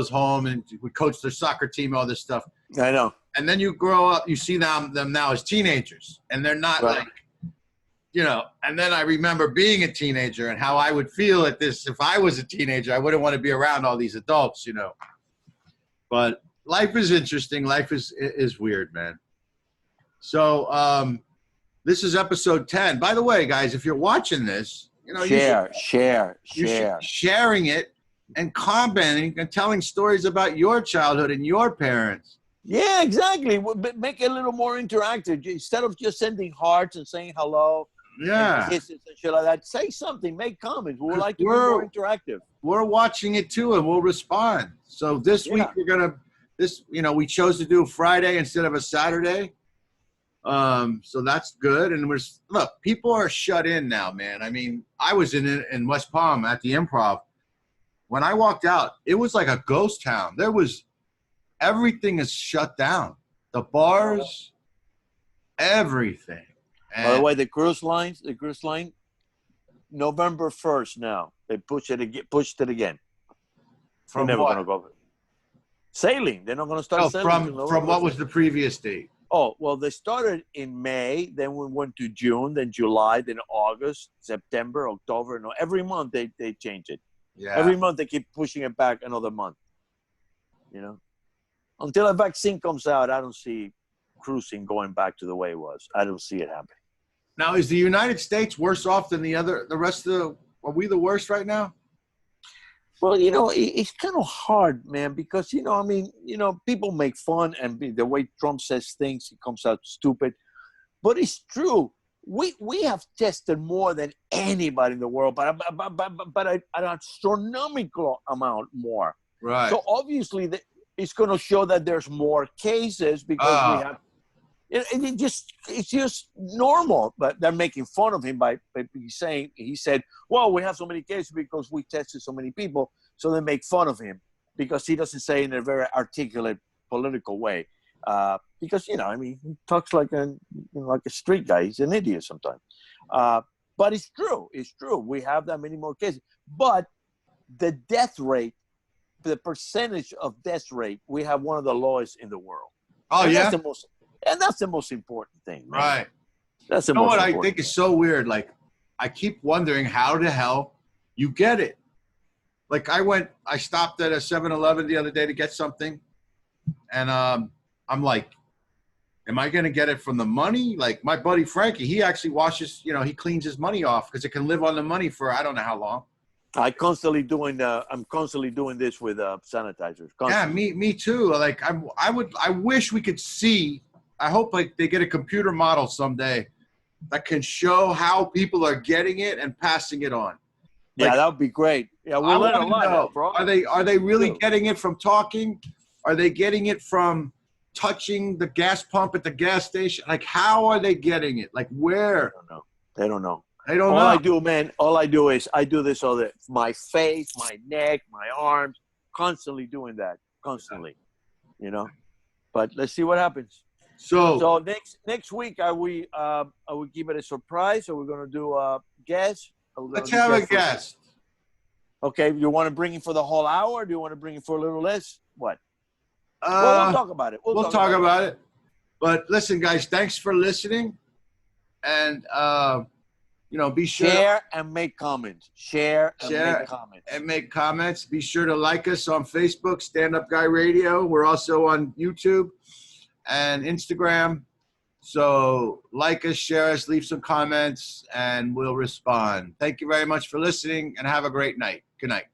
home and we coach their soccer team, all this stuff. I know. And then you grow up, you see them now as teenagers, and they're not right. like, you know. And then I remember being a teenager and how I would feel at this. If I was a teenager, I wouldn't want to be around all these adults, you know. But life is interesting. Life is weird, man. So this is episode 10. By the way, guys, if you're watching this, you know, sharing it and commenting and telling stories about your childhood and your parents. Yeah, exactly. Make it a little more interactive. Instead of just sending hearts and saying hello, and kisses and shit like that, say something, make comments. We would like to be more interactive. We're watching it too, and we'll respond. So this week we chose to do Friday instead of a Saturday. So that's good. And look, people are shut in now, man. I mean, I was in West Palm at the Improv. When I walked out, it was like a ghost town. Everything is shut down. The bars, everything. And by the way, the cruise line, November 1st now. They pushed it again. From never what? Gonna go sailing. They're not going to start sailing. From what was the previous date? Oh, well, they started in May, then we went to June, then July, then August, September, October. No, every month they change it. Yeah. Every month they keep pushing it back another month. You know? Until a vaccine comes out, I don't see cruising going back to the way it was. I don't see it happening. Now, is the United States worse off than the rest of are we the worst right now? Well, you know, it's kind of hard, man, because, you know, I mean, you know, people make fun and the way Trump says things, it comes out stupid. But it's true. We have tested more than anybody in the world, but an astronomical amount more. Right. So obviously it's going to show that there's more cases because we have. It's just normal, but they're making fun of him by saying, he said, well, we have so many cases because we tested so many people. So they make fun of him because he doesn't say in a very articulate political way. Because, you know, I mean, he talks like a street guy. He's an idiot sometimes. But it's true. It's true. We have that many more cases. But the death rate, the percentage of death rate, we have one of the lowest in the world. Oh, and yeah? That's the most important thing, man. Right. That's the most important thing. I think is so weird. Like, I keep wondering how the hell you get it. Like, I stopped at a 7-Eleven the other day to get something. And I'm like, am I going to get it from the money? Like, my buddy Frankie, he actually washes, you know, he cleans his money off because it can live on the money for I don't know how long. I'm constantly doing this with sanitizers. Constantly. Yeah, me too. Like, I wish we could see. I hope like they get a computer model someday that can show how people are getting it and passing it on. Like, yeah, that would be great. Yeah, we'll learn a lot, bro. Are they really getting it from talking? Are they getting it from touching the gas pump at the gas station? Like, how are they getting it? Like, where? They don't know. All I do, man, is I do this all the my face, my neck, my arms, constantly doing that, constantly, you know. But let's see what happens. So next week, are we keep it a surprise, or we're gonna do a guest? Let's have a guest. Okay, you want to bring him for the whole hour, or do you want to bring him for a little less? What? Well, we'll talk about it. We'll talk about it. But listen, guys, thanks for listening. And, be sure share and make comments. Share and make comments. Be sure to like us on Facebook, Stand Up Guy Radio. We're also on YouTube and Instagram. So like us, share us, leave some comments, and we'll respond. Thank you very much for listening, and have a great night. Good night.